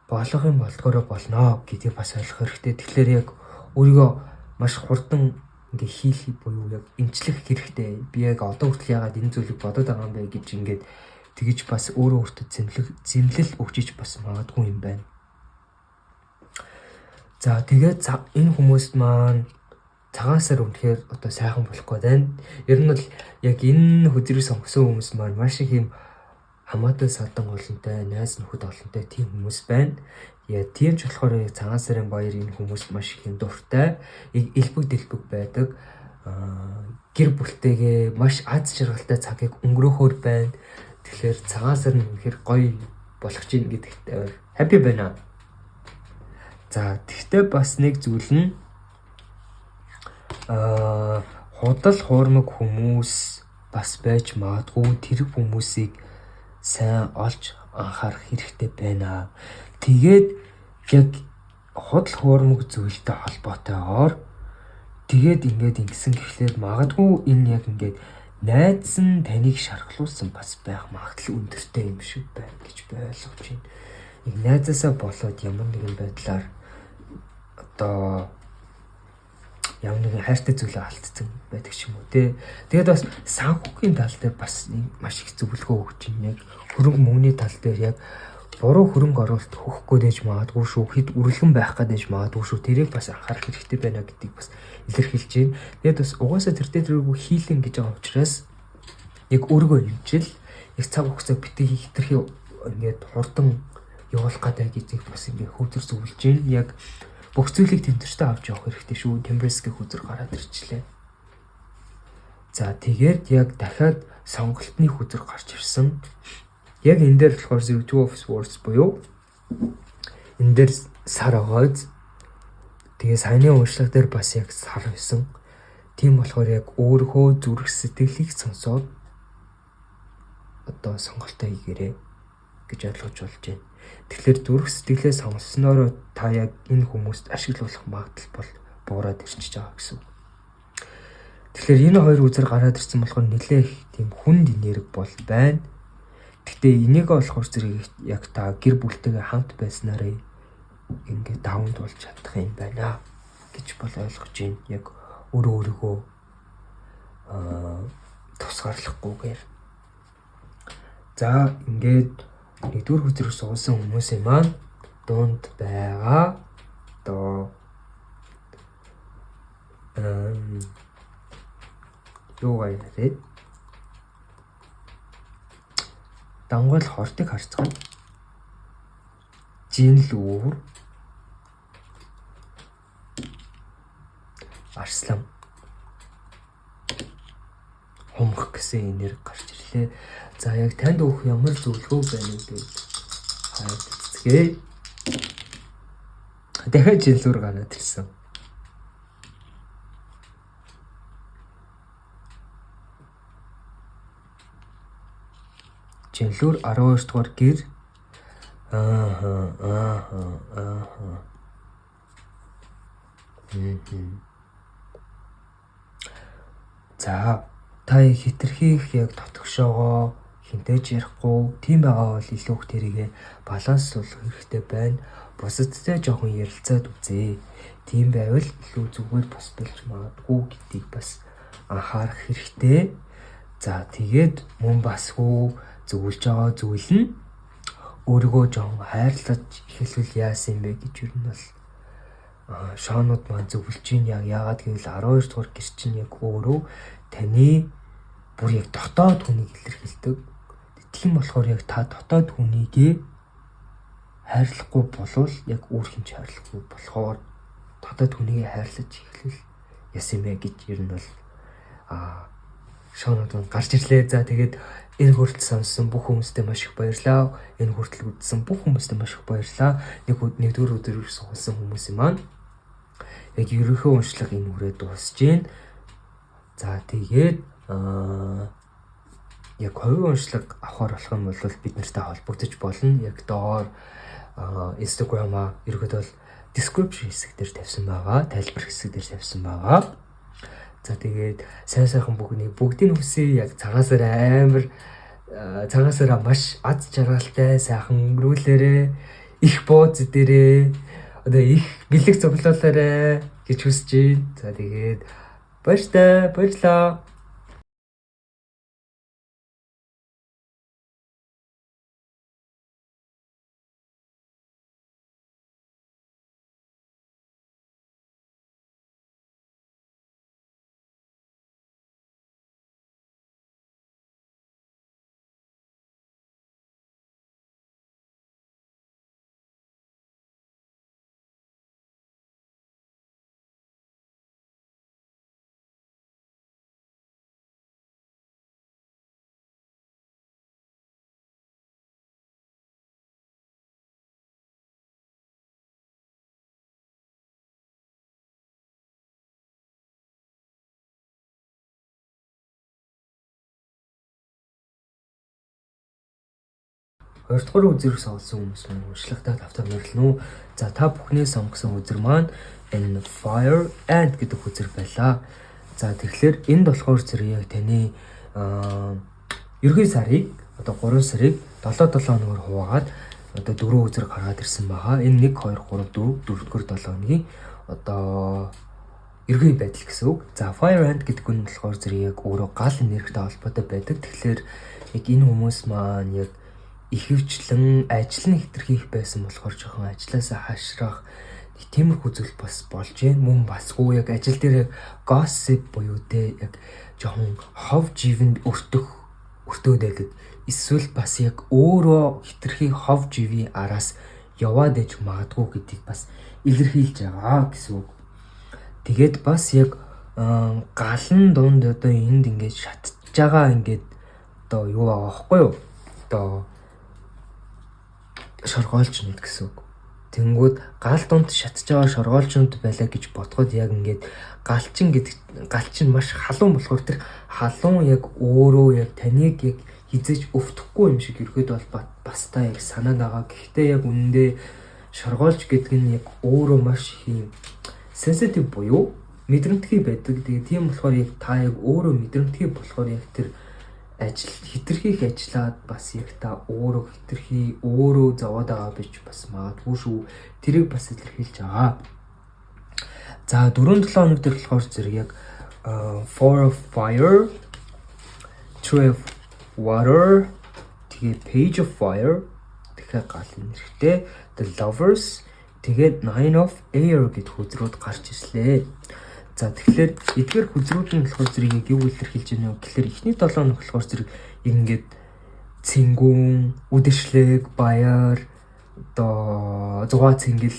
Болох юм болдгоороо болно гэдгийг бас ойлгох хэрэгтэй. Тэгэхээр яг өөрийгөө маш хурдан ингээ хийх буюу яг эмчлэх хэрэгтэй. Би яг одоо хүртэл яагаад энэ зүйлийг бодоод байгаа юм бэ гэж ингээд тэгэж бас өөрөө өөртөө зэмлэл өгчиж бас магадгүй юм байна. За тэгээд энэ хүмүүст маань цагаан сар үнэхээр одоо сайхан болохгүй байна. Ер нь бол яг энэ хөдрийг сонгосон хүмүүс маань маш их юм хамаатай садан олонтой, найз нөхөд олонтой тийм хүмүүс байна. Яа тийм ч болохоор цагаан сарын баяр энэ хүмүүс маш их юм дуртай, элбэг дэлбэг байдаг. Гэр бүлтэйгээ маш аз жаргалтай цагийг өнгөрөөхөөр байна. Тэгэхээр цагаан сар нь үнэхээр гоё болох чинь гэдэгт happy байна. За тэгтээ бас нэг зүйл нь худал хуурмаг хүмүүс бас байж магадгүй. Тэр хүмүүсийг сайн олж анхаарах хэрэгтэй байна. Тэгээд яг худал хуурмаг зүйлтэй холбоотойгоор тэгээд ингээд ингэсэн гэхлээр магадгүй энэ яг ингээд найз нь таныг шархлуулсан бас байх магадлал өндөртэй юм шиг байна гэж би ойлгож байна. Нэг найзаасаа болоод ямар нэгэн байдлаар одоо ямар нэгэн хайртай зүйлээ алдсан байдаг ч юм уу те. Тэгээд бас санхүүгийн тал дээр бас маш их зөвлөгөө өгч байна. Яг хөрөнгө мөнгөний тал дээр яг буруу хөрөнгө оруулалт хөөхгүй дэж магадгүй шүү. Хэд үргэлгэн байх гадэж магадгүй шүү. Тэрийг бас анхаарах хэрэгтэй байна гэдгийг бас илэрхийлж байна. Тэгээд бас угаасаа тэр дээргүй хийлэн гэж байгаа учраас яг өөргөө хэмжил яг цаг хугацаа битгий хитрхи ингээд хурдан явуулах гэдэг гэдгийг бас ингээд хөөдөр зөвлөж байна. Яг бүх зүйлийг тэмдэртэй авч явах хэрэгтэй шүү. Тембресгийн хүзэр гараад ирчлээ. За тэгээд яг дахиад сонголтны хүзэр гарч ирсэн. Яг энэ дээр болохоор Two of Swords буюу энэ дээр сар агааз. Тэгээ саяны уншлаг дээр бас яг сар байсан. Тийм болохоор яг өөрийнхөө зүрх сэтгэлийг сонсоод одоо сонголтоо хийгээрэй гэж ойлгож болж байна. Тэгэхээр зүрх сэтгэлээ сонссноор та яг энэ хүмүүст ашиглуулах магадлал бол буураад ирчихэж байгаа гэсэн. Тэгэхээр энэ хоёр үзэр гараад ирсэн болохоор нэлээх тийм хүнд энерги бол байна. Гэтэ энийг болохоор зэрэг яг та гэр бүлтэйгээ хамт байснараа ингээд даван тулж чадах юм байна гэж бол ойлгож байна. Яг өөрийгөө тусгаарлахгүйгээр. За ингээд нэгдүгээр хүзрээс суусан хүмүүсийн маань дунд байгаа. Одоо юу гайхаад дангуул хортыг харцгаана. Жинлүүр арслан хумх гэсэн энерги гарч ирлээ. За яг танд өөх ямар зөвлөгөө байна вэ гэж хайцгээе. Дахиад жинлүүр гараад ирсэн. Жинлүүр 12 дугаар гэр. За та хитрхийх яг дотгошоогоо хинтэж ярихгүй тийм байгаа бол илүү их тэрийгэ баланслуулах хэрэгтэй байна. Бусадтай жоохон ярилцаад үзье. Тийм байвал илүү зүгээр бас болж магадгүй гэдгийг бас анхаарах хэрэгтэй. За тэгээд мөн басгүй зөвлөж байгаа зүйл нь өөрийгөө жоохон хайрлаж эхэлвэл яасан юм бэ гэж юу нь бол шаанууд маань зөвлөж ийн. Яагаад гэвэл 12 дугаар гэр чинь яг өөрөө таны бүр яг дотоод хүнийг илэрхийлдэг. Тийм болохоор яг та дотоод хүнийгээ хайрлахгүй болвол яг өөр хинч хайрлахгүй болохоор дотоод хүнийгээ хайрлаж эхлэв яасан бэ гэж ер нь бол шоонод гарч ирлээ. За тэгээд энэ хүртэл сонссон бүх хүмүүстээ маш их баярлалаа. Энэ хүртэл үзсэн бүх хүмүүстээ маш их баярлалаа. Нэгдүгээр өдрөөр суулсан хүмүүсийн маань яг ерөнхий уншлага энэ хүрээ дуусж байна. За тэгээд яг хувийн уншлага авахар болох юм бол бид нартай холбогдож болно. Яг доор Instagram-аа ерөөдөө бол description хэсэг дээр тавьсан байгаа. Тайлбар хэсэг дээр тавьсан байгаа. За тэгээд сайн сайхан бүгдийг хүсье. Яг цагаан сар амар цагаасаараа маш аз жаргалтай сайхан өнгөрүүлээрээ их бууз дээрээ одоо их бэлэг цуглуулаарай гэж хүсэж байна. За тэгээд баярлалаа. Хоёрдугаар үзэрийг сонсон хүмүүс маань уншлагатай тавтаа морилно уу? За та бүхнээ сонгосон үзэр маань энэ Fire Ant гэдэг үзэр байлаа. За тэгэхээр энд болохоор зэрэг яг таны ерхий сарыг одоо 3 сарыг 7 хоногор хуваагаад одоо 4 үзэр гаргаад ирсэн байгаа. Энэ 1 2 3 4 4-р 7 хоногийн одоо ерхий байдал гэсэн үг. За Fire Ant гэдэг нь болохоор зэрэг яг өөрөө гал энергитэй холбоотой байдаг. Тэгэхээр яг энэ хүмүүс маань яг ихэвчлэн ажил нь хэтэрхийх байсан болохоор жоохон ажилласаа хашрах тиймэрхүү зүйл бас болж байна. Мөн басгүй яг ажил дээр gossip буюу те яг жоохон хов живэнд өртөөд байдаг. Эсвэл бас яг өөрөө хэтэрхий хов живийн араас яваад иж магадгүй гэдгийг бас илэрхийлж байгаа гэсэн үг. Тэгээд бас яг галан дунд одоо энд ингээд шатж байгаа ингээд одоо юу байгаа байхгүй юу? Одоо шоргоолчнууд гэсэн үг. Тэнгүүд гал дунд шатж байгаа шоргоолчнууд байлаа гэж бодоход яг ингээд галчин маш халуун болохоор тэр халуун яг өөрөө яг таныг яг хизээж өвдөхгүй юм шиг ирэхэд бол бас та яг санаад байгаа. Гэхдээ яг үнэндээ шоргоолч гэдэг нь яг өөрөө маш их sensitive буюу мэдрэмтгий байдаг. Тэгээ тийм болохоор яг та яг өөрөө мэдрэмтгий болохоор яг тэр ажил хэтэрхийх ажиллаад бас яг та өөрөө хэтэрхий өөрөө зовоод байгаа биш бас магадгүй шүү. Тэрийг бас илэрхийлж байгаа. За 4-7 хоног дээр болохоор зэрэг яг 4 of fire, 2 of water, тэгээ page of fire, тэгэхээр гал нэрхтээ the lovers, тэгээд 9 of air гэдэг хүзрүүд гарч ирлээ. За тэгэхээр эдгээр хүзрүүд нь болохоор зэрэг яг юу илэрхийлж байна вэ гэхээр эхний 7 хоног болохоор зэрэг ингээд цэнгүүн, үдэшлэг, баяр, одоо зугаа цэнгэл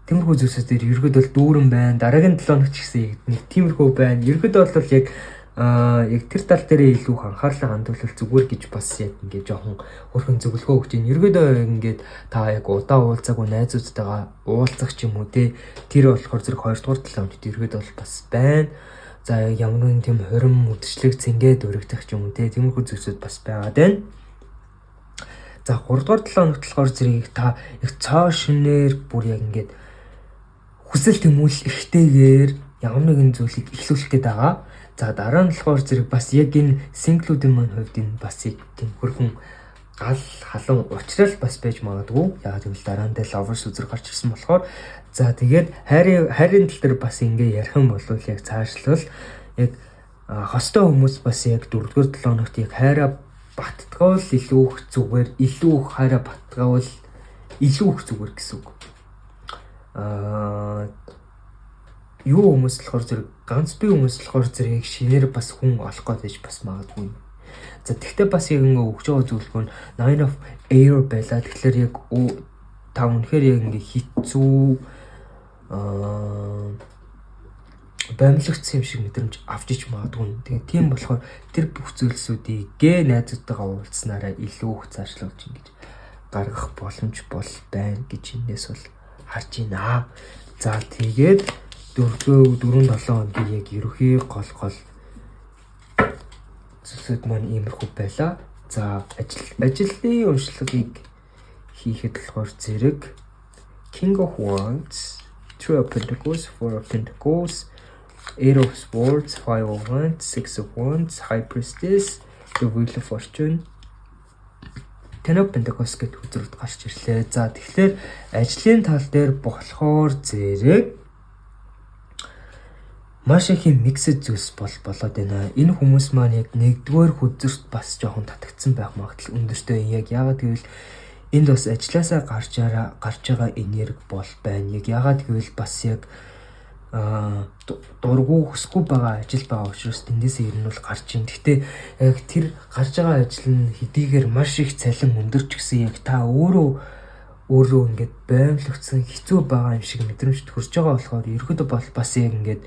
тиймэрхүү зүйлсүүд дээр ерөөд бол дүүрэн байна. Дараагийн 7 хоног ч гэсэн нэг тиймэрхүү байна. Ерөөд бол яг тэр тал дээрээ илүү анхаарлаа хандуулах зүгээр гэж бас яг ингээд жоохон хөрхэн зөвлөгөө өгч байна. Ерөөдөө ингээд та яг удаа уулзаагүй найзуудтайгаа уулзах ч юм уу те. Тэр болохоор зэрэг 2 дугаар 7 хоногт ерөөдөө бол бас байна. За ямар нэгэн тийм хорим үдшилэг цэнгээд өргөдөх ч юм уу те. Тиймэрхүү зүйлсүүд бас байгаад байна. За 3 дугаар 7 хоногт болохоор зэрэг та яг цоо шинээр бүр яг ингээд хүсэл тэмүүлэл ихтэйгээр ямар нэгэн зүйлийг эхлүүлэх гээд байгаа. За дараа нь болохоор зэрэг бас яг энэ синглүүдийн маань хувьд энэ бас тийм хөрхөн гал халуун уучрал бас байж магадгүй. Яг тэгвэл дараа нь lovers үзэр гарч ирсэн болохоор за тэгээд хайрын тал дээр бас ингээ ярих юм бол яг цаашлал яг хостой хүмүүс бас яг 4-р 7 хоногт яг хайраа баттгаал илүү их зүгээр, илүү их хайраа баттгаал илүү их зүгээр гэсэн үг. Юу хүмүүс болохоор зэрэг ганц би хүмүүс болохоор зэрэг шинээр бас хүн олох гэж бас магадгүй. За тэгтээ бас яг ингээ өгч байгаа зөвлөгөө нь 9 of air байлаа. Тэгэхээр яг та үнэхээр яг ингээ хитцүү баймлагцсан юм шиг мэдрэмж авч иж магадгүй. Тэгээ тийм болохоор тэр бүх зүйлсүүдийг найзуудтайгаа уулзсанараа илүү их цаашлуулж ингэж гаргах боломж бол байна гэж энэс бол харж байна. За тэгээд 4-7 хоногийн яг ерөхий гол зүйлсүүд маань иймэрхүү байлаа. За ажлын уншлагыг хийхэд болохоор зэрэг King of Wands, 2 of Pentacles, 4 of Pentacles, 8 of Swords, 5 of Wands, 6 of Wands, High Priestess, the Wheel of Fortune, Tenor Pentecost гэдэг үзүүрт гарч ирлээ. За тэгэхээр ажлын тал дээр болохоор зэрэг маш их юм миксэд зүйлс болоод байна. Энэ хүмүүс маань яг нэгдүгээр үзүүрт бас жоохон татагдсан байх магадлал өндөртэй. Яг яагаад гэвэл энд бас ажилласаа гарч байгаа энерги бол байна. Яг яагаад гэвэл бас яг дургу хүсгүй байгаа ажил байгаа учраас тэндээсээ ер нь бол гарч ийн. Гэхдээ яг тэр гарч байгаа ажил нь хэдийгээр маш их цалин өндөрч гэсэн яг та өөрөө ингээд баймлагдсан хэцүү байгаа юм шиг мэдрэмж төрж байгаа болохоор ерөөдөө бол бас яг ингээд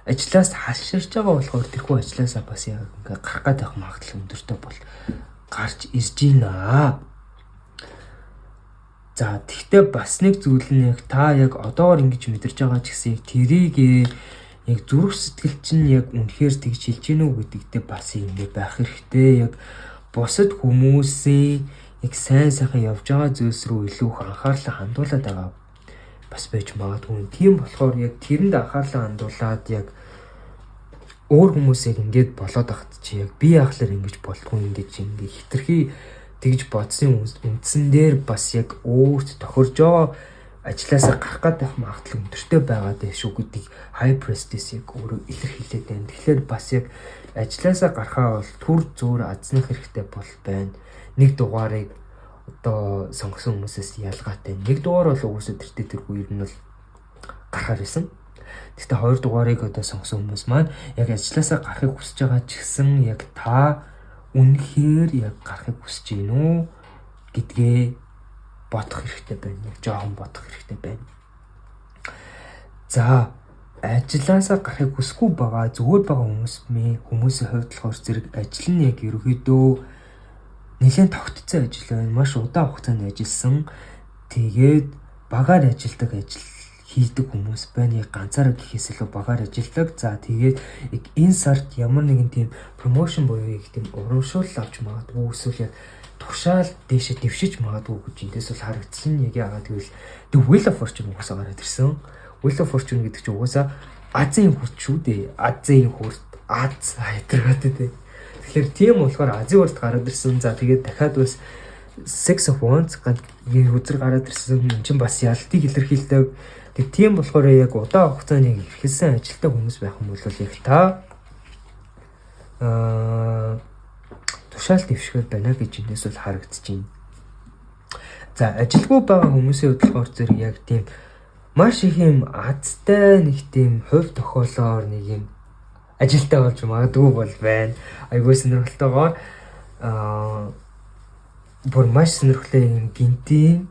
ажлаас хаширч байгаа болохоор тэрхүү ажлаасаа бас яг ингээд гарах гэдэг магадлал өндөртэй бол гарч ирж байна. За тэгтээ бас нэг зүйл нь яг та яг одоогор ингэж мэдэрч байгаа ч гэсэн тэрийг яг зүрх сэтгэл чинь яг үнэхээр тэгж хэлж гинүү гэдэгтээ бас ингэ байх хэрэгтэй. Яг бусад хүмүүсийн яг сайн сайхан явж байгаа зүйлс рүү илүү их анхаарлаа хандуулад байгаа бас байж магадгүй. Тийм болохоор яг тэрэнд анхаарлаа хандуулад яг өөр хүмүүсийг ингэж болоод ахт чи яг би яахлаар ингэж болтгүй ингэж хитрхи тэгж бодсон үндсэн дээр бас яг өөрт тохирж байгаа ажлаасаа гарах гэдэг магадлал өндөртэй байгаа дээ шүү гэдгийг high priestess яг өөрөө илэрхийлээд байна. Тэгэхээр бас яг ажлаасаа гарахаа бол түр зөөр азнах хэрэгтэй бол байна. Нэг дугаарыг одоо сонгосон хүмүүсээс ялгаатай. Нэг дугаар бол уусаа тэргүй ер нь бол гарахаар байсан. Гэхдээ хоёр дугаарыг одоо сонгосон хүмүүс маань яг ажлаасаа гарахыг хүсэж байгаа ч гэсэн яг та үнэхээр яг гарахыг хүсэж гин үү гэдгээ бодох хэрэгтэй байна. Яг жоохон бодох хэрэгтэй байна. За ажилласаа гарахыг хүсэхгүй байгаа зүгээр байгаа хүмүүсийн хувьд болохоор зэрэг ажил нь яг ерөөдөө нэлээд тогтцсон ажил байна. Маш удаан хугацаанд ажилласан. Тэгээд багаар ажилдаг хийдэг хүмүүс байна. Яг ганцаараа гэхээс илүү багаар ажилладаг. За тэгээд яг энэ сард ямар нэгэн тийм промошн буюу яг тийм урамшуул авч магадгүй эсвэл яг тушаал дээшээ дэвшиж магадгүй гэж эндээс бол харагдсан. Яг яагаад гэвэл The Wheel of Fortune угаасаа гараад ирсэн. Wheel of Fortune гэдэг чинь угаасаа Азийн хүрт шүү дээ. Азийн хүрт Аз хайтраатай дээ. Тэгэхээр тийм болохоор Азийн хүрт гараад ирсэн. За тэгээд дахиад бас Six of Wands гэдэг үзэр гараад ирсэн. Энд чинь бас ялтыг илэрхийлдэг. Тэг тийм болохоор яг удаан хугацаанд яг эрхэлсэн ажилтаа хүмүүс байх юм бол яг та тушаал дэвшгээр байна гэж эндээс бол харагдаж байна. За ажилгүй байгаа хүмүүсийн хувьд болохоор зэрэг яг тийм маш их юм азтай нэг тийм хувь тохиолоор нэг юм ажилтаа болж магадгүй бол байна. Айгүй сонирхолтойгоор бүр маш сонирхолтой юм гинтийн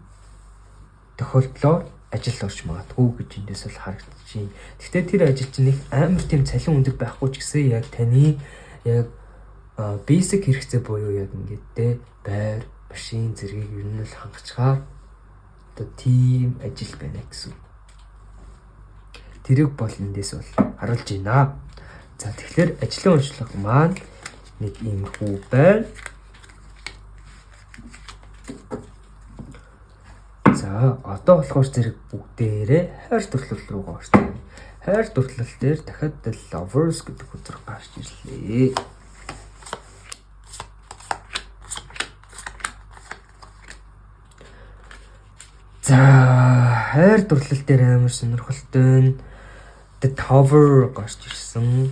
тохиолдлоор ажил орж магадгүй гэж эндээс бол харагдаж байна. Гэхдээ тэр ажил чинь нэг амар тийм цалин өндөр байхгүй ч гэсэн яг таны яг basic хэрэгцээ буюу яг ингэдэй байр, машин зэргийг ер нь л хангачаар одоо тийм ажил байна гэсэн. Тэрийг бол эндээс бол харуулж байна. За тэгэхээр ажлын онцлог маань нэг иймэрхүү байна. За одоо болохоор зэрэг бүгдээрээ хайр дурлал руу орсон. Хайр дурлал дээр дахиад The Lovers гэдэг үзэр гарч ирлээ. За хайр дурлал дээр амар сонирхолтой The Tower гарч ирсэн.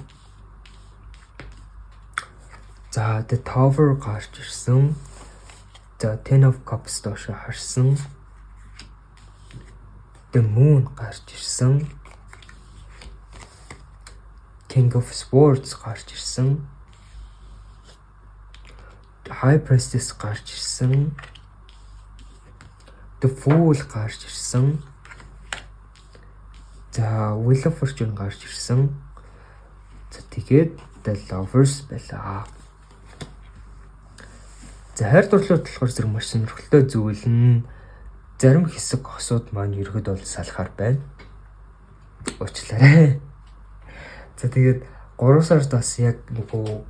За The Tower гарч ирсэн. За Ten of Cups доошо харсан. The Moon гарч ирсэн. King of Swords гарч ирсэн. High Priestess гарч ирсэн. The Fool гарч ирсэн. За Wheel of Fortune гарч ирсэн. За тэгээд The Lovers байлаа. За хайр дурлалд болохоор зэрэг маш сонирхолтой зүйл нь зарим хэсэг хосууд маань ерөөд бол салахаар байна. Уучлаарай. За тэгээд 3 сард бас яг нөгөө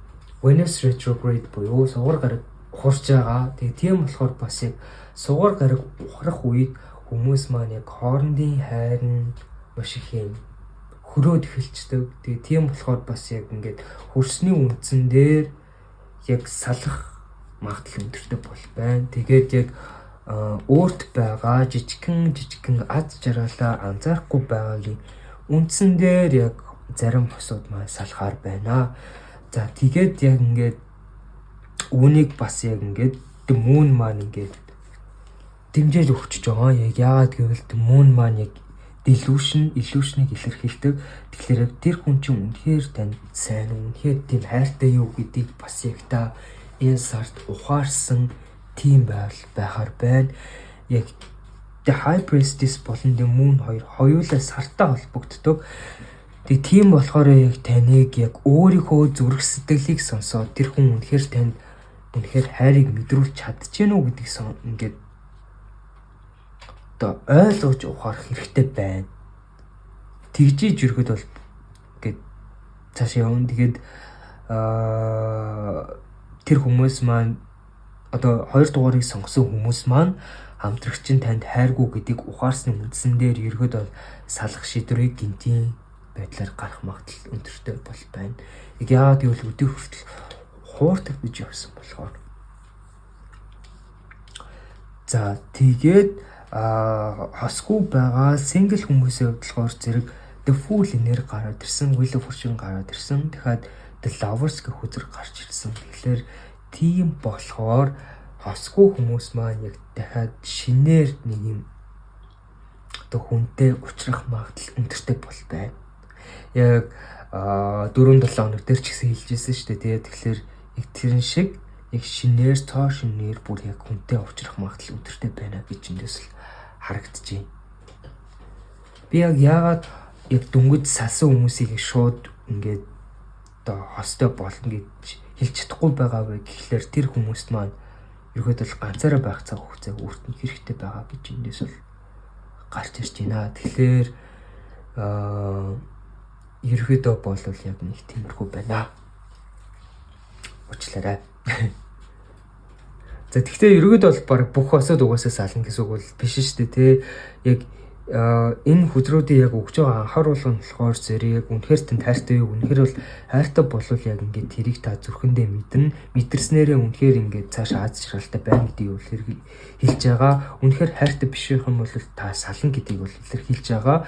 Venus retrograde буюу сугар гараг ухарч байгаа. Тэгээд тийм болохоор бас яг сугар гараг ухрах үед хүмүүс маань яг хоорондын хайр нь маш их юм хөрөөд эхэлцдэг. Тэгээд тийм болохоор бас яг ингээд хөрсний үндсэн дээр яг салах магадлал өндөртэй бол байна. Тэгээд яг өөрт байгаа жижигхэн аз жаргалаа анзаарахгүй байгаагийн үндсэн дээр яг зарим хосууд маань салахаар байна. За тэгээд яг ингээд үүнийг бас яг ингээд мөн маань ингээд дэмжиж өгч байгаа. Яг яагаад гэвэл мөн маань яг illusion-ыг илэрхийлдэг. Тэгэхээр тэр хүн чинь үнэхээр танд сайн уу, үнэхээр тийм хайртай юу гэдгийг бас яг та энэ сард ухаарсан тийм байхаар байна. Яг The High Priestess болон The Moon хоёулаа сартаа холбогддог. Тэгээ тийм болохоор яг таныг яг өөрийнхөө зүрх сэтгэлийг сонсоод тэр хүн үнэхээр танд үнэхээр хайрыг мэдрүүлж чадчихэв үү гэдгийг ингээд ойлгож ухаарах хэрэгтэй байна. Тэгжиж ирэхэд бол ингээд цаашаа явна. Тэгээд тэр хүмүүс маань одоо 2 дугаарыг сонгосон хүмүүс маань хамтрагчин танд хайргүй гэдгийг ухаарсны үндсэн дээр ирэхэд бол салах шийдвэрийг гинтийн байдлаар гарах магадлал өндөртэй бол байна. Яагаад гэвэл өдөр хүртэл хууртагдж явсан болохоор. За тэгээд хосгүй байгаа single хүмүүсийн хувьд болохоор зэрэг The Fool энер гараад ирсэн, Wheel of Fortune гараад ирсэн. Тэгэхээр The Lovers гэх үзэр гарч ирсэн. Тэгэхээр тийм болохоор хосгүй хүмүүс маань яг дахиад шинээр нэг юм одоо хүнтэй уулзрах магадлал өндөртэй бол байна. Яг 4-7 хоног дээр ч гэсэн хэлжсэн шүү дээ. Тэгэхээр яг тэрэн шиг яг шинээр шинээр бүр яг хүнтэй уулзрах магадлал өндөртэй байна гэж эндээс л харагдчихэв. Би яг яагаад яг дөнгөж салсан хүмүүсийг шууд ингээд одоо хостой болно гэж хэлж чадахгүй байгаа вэ гэхлээр тэр хүмүүст маань ерөөд л ганцаараа байх цаг хугацааг өөртөө хэрэгтэй байгаа гэж эндээс бол гарч ирж байна. Тэгэхээр ерөөдөө бол яг нэг тиймэрхүү байна. Уучлаарай. За тэгтээ ерөөд бол баг бүх хосод угаасаа сална гэсэн үг бол биш шүү дээ тий. Яг энэ хүзрүүдийг яг өгж байгаа анхааруулга нь болохоор зэрэг үнэхээр тань хайртай юу, үнэхээр бол хайртай болвол яг ингээд тэрийг та зүрхэндээ мэднэ. Мэдэрснээрээ үнэхээр ингээд цааш аз жаргалтай байна гэдгийг бол хэлж байгаа. Үнэхээр хайртай биш байх юм бол та сална гэдгийг бол илэрхийлж байгаа.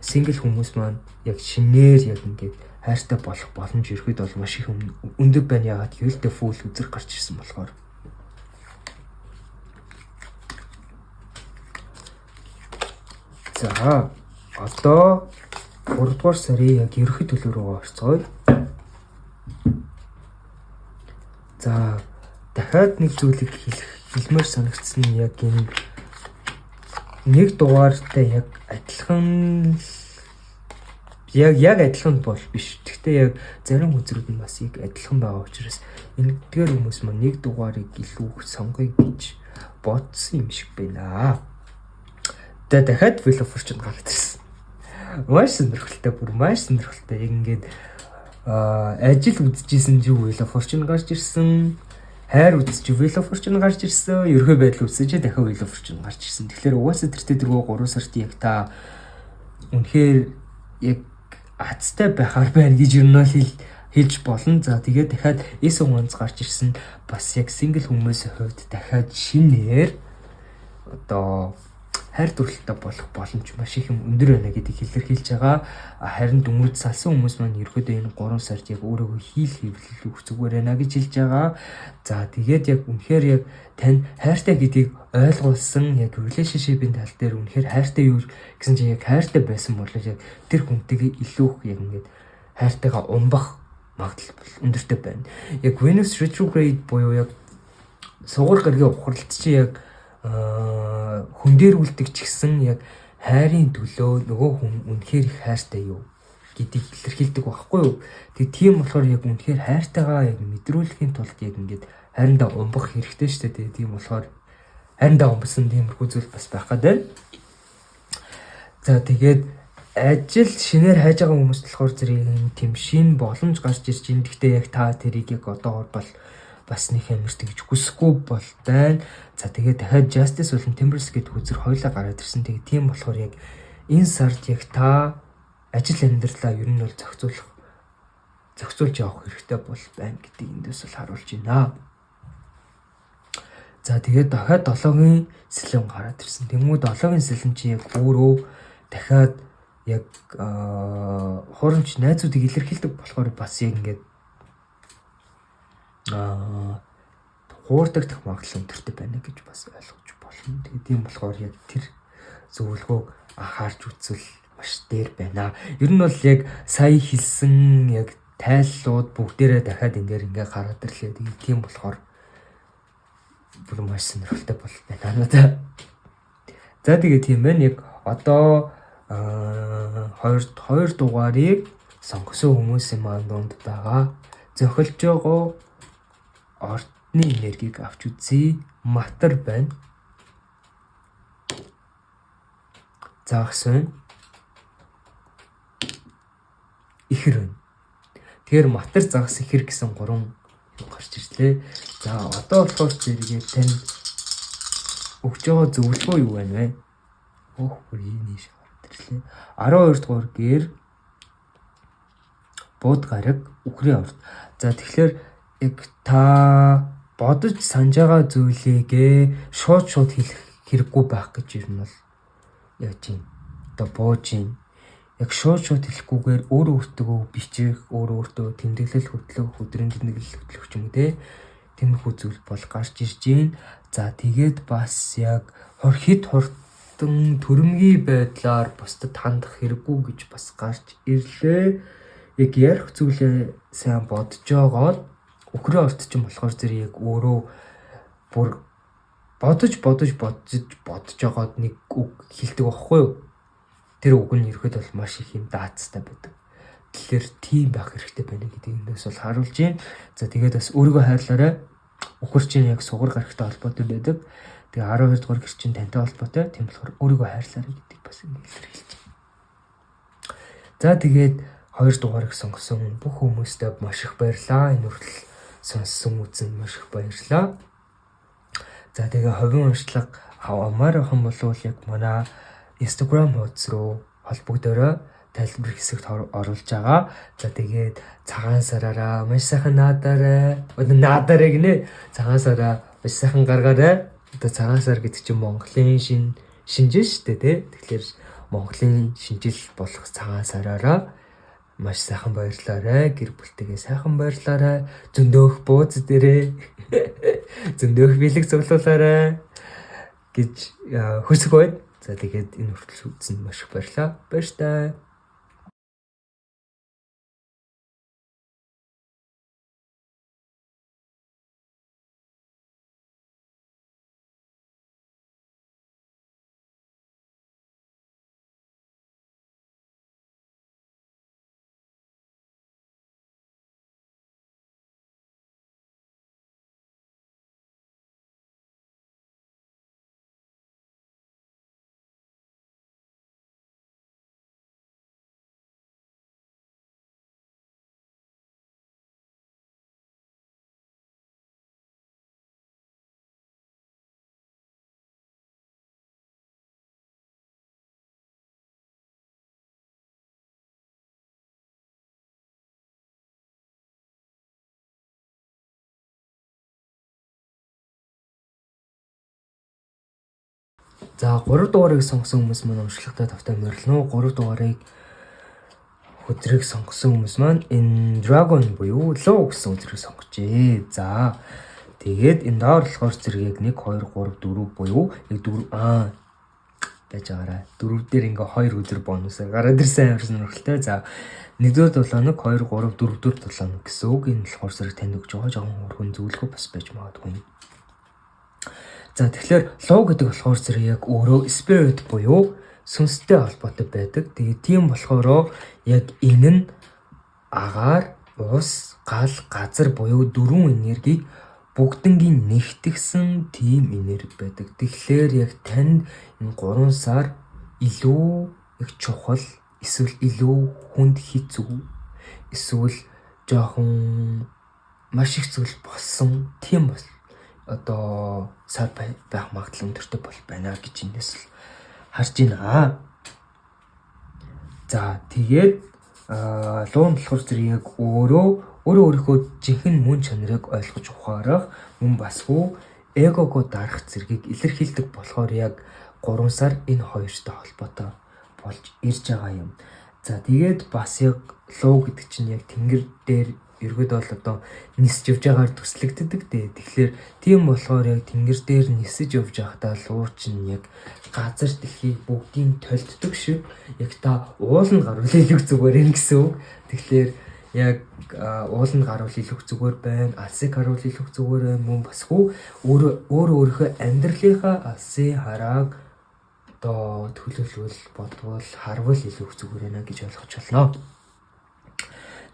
Single хүмүүс маань яг шинээр яг ингээд хайртай болох боломж ирэхэд бол маш их өндөр байна. Яагаад гэвэл The Fool үзэр гарч ирсэн болохоор. За одоо 3 дугаар сарын яг ерөнхий төлөв рүү орцгоё. За дахиад нэг зүйлийг хэлмээр санагдсан нь яг энэ нэг дугаартай яг адилхан яг адилхан бол биш. Гэхдээ яг зарим үзрүүд нь бас яг адилхан байгаа учраас энэгээр хүмүүс маань нэг дугаарыг илүү их сонгоё гэж бодсон юм шиг байна. Дахиад Wheel of Fortune гараад ирсэн. Маш сонирхолтой, бүр маш сонирхолтой. Яг ингээд ажил үзчихсэн чи Wheel of Fortune гарч ирсэн. Хайр үзчих Wheel of Fortune гарч ирсэн. Ерхий байдал үзсэж дахиад Wheel of Fortune гарч ирсэн. Тэгэхээр угаасаа тэртээ 3 сард яг та үнэхээр яг азтай байхаар байна гэж юу нь хэлж болно. За тэгээд дахиад Ace of Wands гарч ирсэн. Бас яг single хүмүүсийн хувьд дахиад шинээр одоо хайр дурлалтай болох боломж маш их юм өндөр байна гэдгийг илэрхийлж байгаа. Харин дөнгөж салсан хүмүүс маань ерөөдөө энэ 3 сард яг өөрөөгөө хийлэх зүгээр байна гэж хэлж байгаа. За тэгээд яг үнэхээр яг тань хайртай гэдгийг ойлгуулсан яг relationship-ийн тал дээр үнэхээр хайртай юу гэсэн чинь яг хайртай байсан бол яг тэр хүнтэйгээ илүү яг ингээд хайртайгаа умбах магадлал өндөртэй байна. Яг Venus retrograde буюу яг сугар гаргийн ухралт чи яг хүн дээр үлдэх ч гэсэн яг хайрын төлөө нөгөө хүн үнэхээр их хайртай юу гэдгийг илэрхийлдэг байхгүй юу. Тийм болохоор яг үнэхээр хайртайгаа яг мэдрүүлэхийн тулд яг ингээд хайрандаа умбах хэрэгтэй шүү дээ. Тийм болохоор хайрандаа умбсан тиймэрхүү зүйл бас байх гэдэг. За тэгээд ажил шинээр хайж байгаа хүмүүс болохоор зэрэг тийм шин боломж гарч ирж байна. Гэхдээ яг та тэрийг яг одоогоор бас нэг амирт гэж хүсэхгүй бол байна. За тэгээд дахиад Justice болон Temperance гэдэг үзэр хоёлаа гараад ирсэн. Тэгээд тийм болохоор яг энэ сард яг та ажил амьдралаа ер нь бол зохицуулж явах хэрэгтэй бол байна гэдгийг эндээс бол харуулж байна. За тэгээд дахиад 7-гийн сэлэм гараад ирсэн. Тэнгүүд 7-гийн сэлэм чи яг өөрөө дахиад яг хуурамч найзуудыг илэрхийлдэг болохоор бас яг ингээд хуурдагдах магадлал өнтертэй байна гэж бас ойлгож болно. Тэгээд тийм болохоор яг тэр зөвлөгөөг анхаарч үзвэл маш дээр байна. Ер нь бол яг сая хэлсэн яг тайллууд бүгдээрээ дахиад ингээ гараад ирлээ. Тэгээд тийм болохоор бүр маш сонирхолтой бол байна надад. За тэгээд тийм байна. Яг одоо хоёр дугаарыг сонгосон хүмүүсийн маань дунд байгаа зохилж байгаа ордны энергийг авч үзье. Матар байна. Загас байна. Ихэр байна. Тэгэхээр матар, загас, ихэр гэсэн 3 юм гарч ирлээ. За одоо болохоор зэрэгээ танд өгч байгаа зөвлөгөө юу байна вэ? Бүр ийм ийш гараад ирлээ. 12 дугаар гэр бууд гараг үхрийн орд. За тэгэхээр яг та бодож санаж байгаа зүйлийгээ шууд хэлэх хэрэггүй байх гэж юм бол яг тийм одоо бууж юм. Яг шууд хэлэхгүйгээр өөртөө бичих, өөртөө тэмдэглэл хөтлөх, өдрийн тэмдэглэл хөтлөх ч юм уу те. Тиймэрхүү зүйл бол гарч ирж байна. За тэгээд бас яг хит хурдан төрөмгийн байдлаар бусдад хандах хэрэггүй гэж бас гарч ирлээ. Яг ярих зүйлээ сайн бодож байгаад өхрөө орт ч юм болохоор зэрэг яг өөрөө бүр бодож байгаад нэг үг хэлдэг байхгүй юу? Тэр үг нь ерөөд бол маш их юм даацтай байдаг. Тэгэхээр тийм байх хэрэгтэй байна гэдгийг энэс бол харуулж байна. За тэгээд бас өөрийгөө хайрлаарай. Өхөр чинь яг сугар гарахтай холбоотой байдаг. Тэгээ 12 дугаар гэр чинь тантай холбоотой. Тийм болохоор өөрийгөө хайрлаарай гэдгийг бас илэрхийлж байна. За тэгээд 2 дугаарыг сонгосон бүх хүмүүстээ маш их баярлалаа. Энэ хүртэл сонссон үзэн маш их баярлалаа. За тэгээ ховын уншлага авмаар байх юм бол яг манай Instagram хуудас руу холбогдорой. Тайлбар хэсэгт оруулж байгаа. За тэгээд цагаан сараараа маш сайхан наадаарай. Наадаарай гинэ. Цагаан сараа маш сайхан гаргаарай. Одоо цагаан сар гэдэг чинь Монголын шинжил шүү дээ тий. Тэгэхээр Монголын шинжил болох цагаан сараараа маш сайхан баярлаарай. Гэр бүлтэйгээ сайхан баярлаарай. Зөндөөх бууз дээрээ зөндөөх бэлэг цуглуулаарай гэж хүсэх байна. За тэгээд энэ хүртэл үзсэнд маш их баярлалаа. Баяртай. За 3 дугаарыг сонгосон хүмүүс маань уншлагатай тавтай морилно. 3 дугаарыг өдрийг сонгосон хүмүүс маань энэ Dragon буюу Low гэсэн өдрийг сонгожээ. За тэгээд энэ доор болохоор зэрэг 1 2 3 4 буюу яг 4 байж байгаарай. 4 дээр ингээ 2 өдөр бонусаар гараад ирсэн амар сонирхолтой. За 1-р 7 хоног, 2 3 4-р 7 хоног гэсэн үг. Энэ болохоор зэрэг танд өгж байгаа жоохон өргөн зөвлөгөө бас байж магадгүй. За тэгэхээр лоо гэдэг болохоор зэрэг яг өөрөө spirit буюу сүнстэй холбоотой байдаг. Тэгээд тийм болохоор яг энэ нь агаар, ус, гал, газар буюу 4 энергийг бүгднгийн нэгтгэсэн тийм энерги байдаг. Тэгэхээр яг танд энэ 3 сар илүү их чухал, эсвэл илүү хүнд хэцүү, эсвэл жоохон маш их зүйл болсон тийм бол одоо сар байх магадлал өндөртэй бол байна гэж энэс л харж байна. За тэгээд луун болохоор зэрэг яг өөрийнхөө жинхэнэ мөн чанарыг ойлгож ухаарах мөн басгүй эгого дарах зэргийг илэрхийлдэг болохоор яг 3 сар энэ хоёртой холбоотой болж ирж байгаа юм. За тэгээд бас яг луу гэдэг чинь яг тэнгэр дээр ерөөд бол одоо нисэж явж байгаагаар төслөгддөг дээ. Тэгэхээр тийм болохоор яг тэнгэр дээр нисэж явж байхдаа луу чинь яг газар дэлхийг бүгдийг толддог шиг яг та уул нь гарвал илүү зүгээр юм гэсэн үг. Тэгэхээр яг уул нь гарвал илүү зүгээр байна. Алсыг харуул илүү зүгээр байна. Мөн бас өөрийнхөө амьдралынхаа алсын харааг одоо төлөвлөвөл бодвол харвал илүү зүгээр байна гэж ойлгож байна.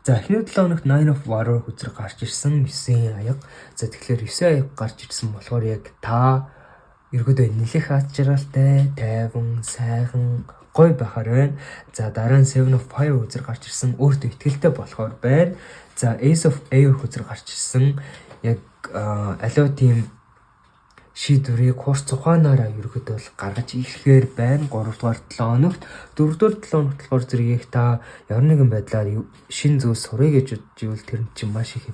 За эхний 7 хоногт Nine of Water хүзрэг гарч ирсэн 9 аяга. За тэгэхээр 9 аяга гарч ирсэн болохоор яг та ерөөдөө нэлээд аз жаргалтай, тайван, сайхан, гоё байхаар байна. За дараа нь Seven of Fire хүзрэг гарч ирсэн өөртөө ихтэй болохоор байна. За Ace of Air хүзрэг гарч ирсэн яг аливаа тийм шийдвэрийг хурц ухаанаараа ерөөдөө бол гаргаж ирэхээр байна 3 дугаар 7 хоногт. 4 дугаар 7 хоногт болохоор зэргийг та ямар нэгэн байдлаар шин зүйл сурыг гэж бодвол тэр нь чинь маш их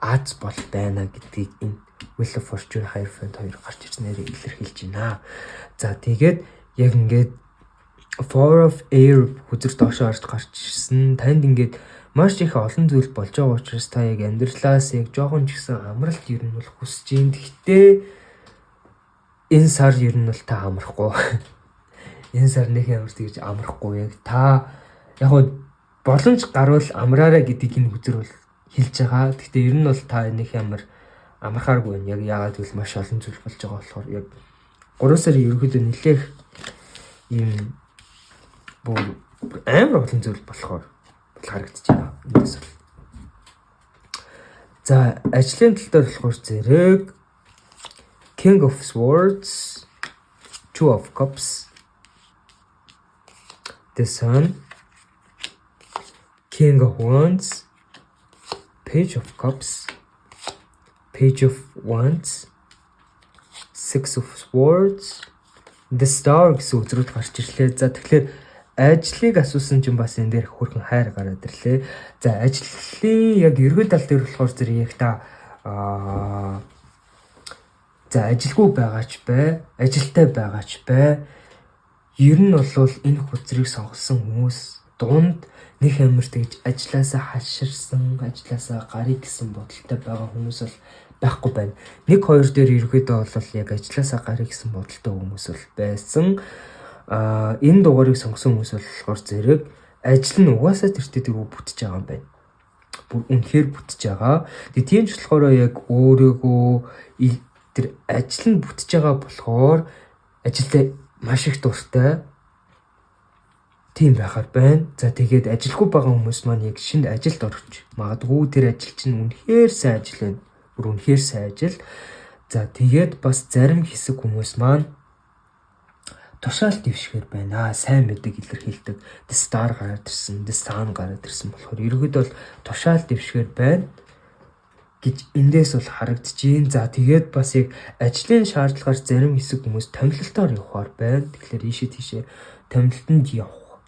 аз бол байна гэдгийг энэ Wheel of Fortune Hierophant 2 гарч ирснээр илэрхийлж байна. За тэгээд яг ингээд Four of Air хүзэр доошоо гарч ирсэн. Танд ингээд маш их олон зүйл болж байгаа учраас та яг амьдралаас яг жоохон ч гэсэн амралт ер нь бол хүсэж юм. Гэхдээ энэ сар ер нь бол та амрахгүй. Энэ сар нэг ямар тэгж амрахгүй яг та яг боломж гарвал амраарай гэдгийг энэ хүзэр бол хэлж байгаа. Гэхдээ ер нь бол та нэг ямар амархааргүй байна. Яг яагаад гэвэл маш олон зүйл болж байгаа болохоор яг 3 сарын ерөөдөө нэлээх ийм амар олон зүйл болохоор харагдаж байна. Эндээс бол. За ажлын тал дээр болохоор зэрэг King of Swords, Two of Cups, the Sun, King of Wands, Page of Cups, Page of Wands, Six of Swords, the Star гэсэн үзрүүд гарч ирлээ. За тэгэхээр ажлыг асуусан чинь бас энэ дээр хөрхэн хайр гараад ирлээ. За ажлын яг эргүү тал дээр болохоор зэрэг та за ажилгүй байгаач бай, ажилтай байгаач бай. Ер нь бол энэ хүзрийг сонгосон хүмүүс дунд нэг амар тэгж ажилласаа хаширсан, ажилласаа гарыг гэсэн бодолтой байгаа хүмүүс бол байхгүй байна. 1-2 дээр ерөөдөө бол яг ажилласаа гарыг гэсэн бодолтой хүмүүс бол байсан. Энэ дугаарыг сонгосон хүмүүс болохоор зэрэг ажил нь угаасаа тэр бүтэж байгаа юм байна. Бүр үнэхээр бүтэж байгаа. Тэгээ тийм ч болохоор яг өөрөөгөө тэр ажил нь бүтэж байгаа болохоор ажилдаа маш их дуртай тийм байхаар байна. За тэгээд ажилгүй байгаа хүмүүс маань яг шинэ ажилд орж магадгүй тэр ажил чинь үнэхээр сайн ажил байна. Бүр үнэхээр сайн ажил. За тэгээд бас зарим хэсэг хүмүүс маань тушаал дэвшгээр байна. Сайн мэдэг илэрхийлдэг. The Star гараад ирсэн, The Sun гараад ирсэн болохоор ерөөдөө бол тушаал дэвшгээр байна гэж эндээс бол харагдчихээн. За тэгээд бас яг ажлын шаардлагаар зарим хэсэг хүмүүс томилолтоор явахаар байна. Тэгэхээр ийшээ тийшээ томилолтонд явах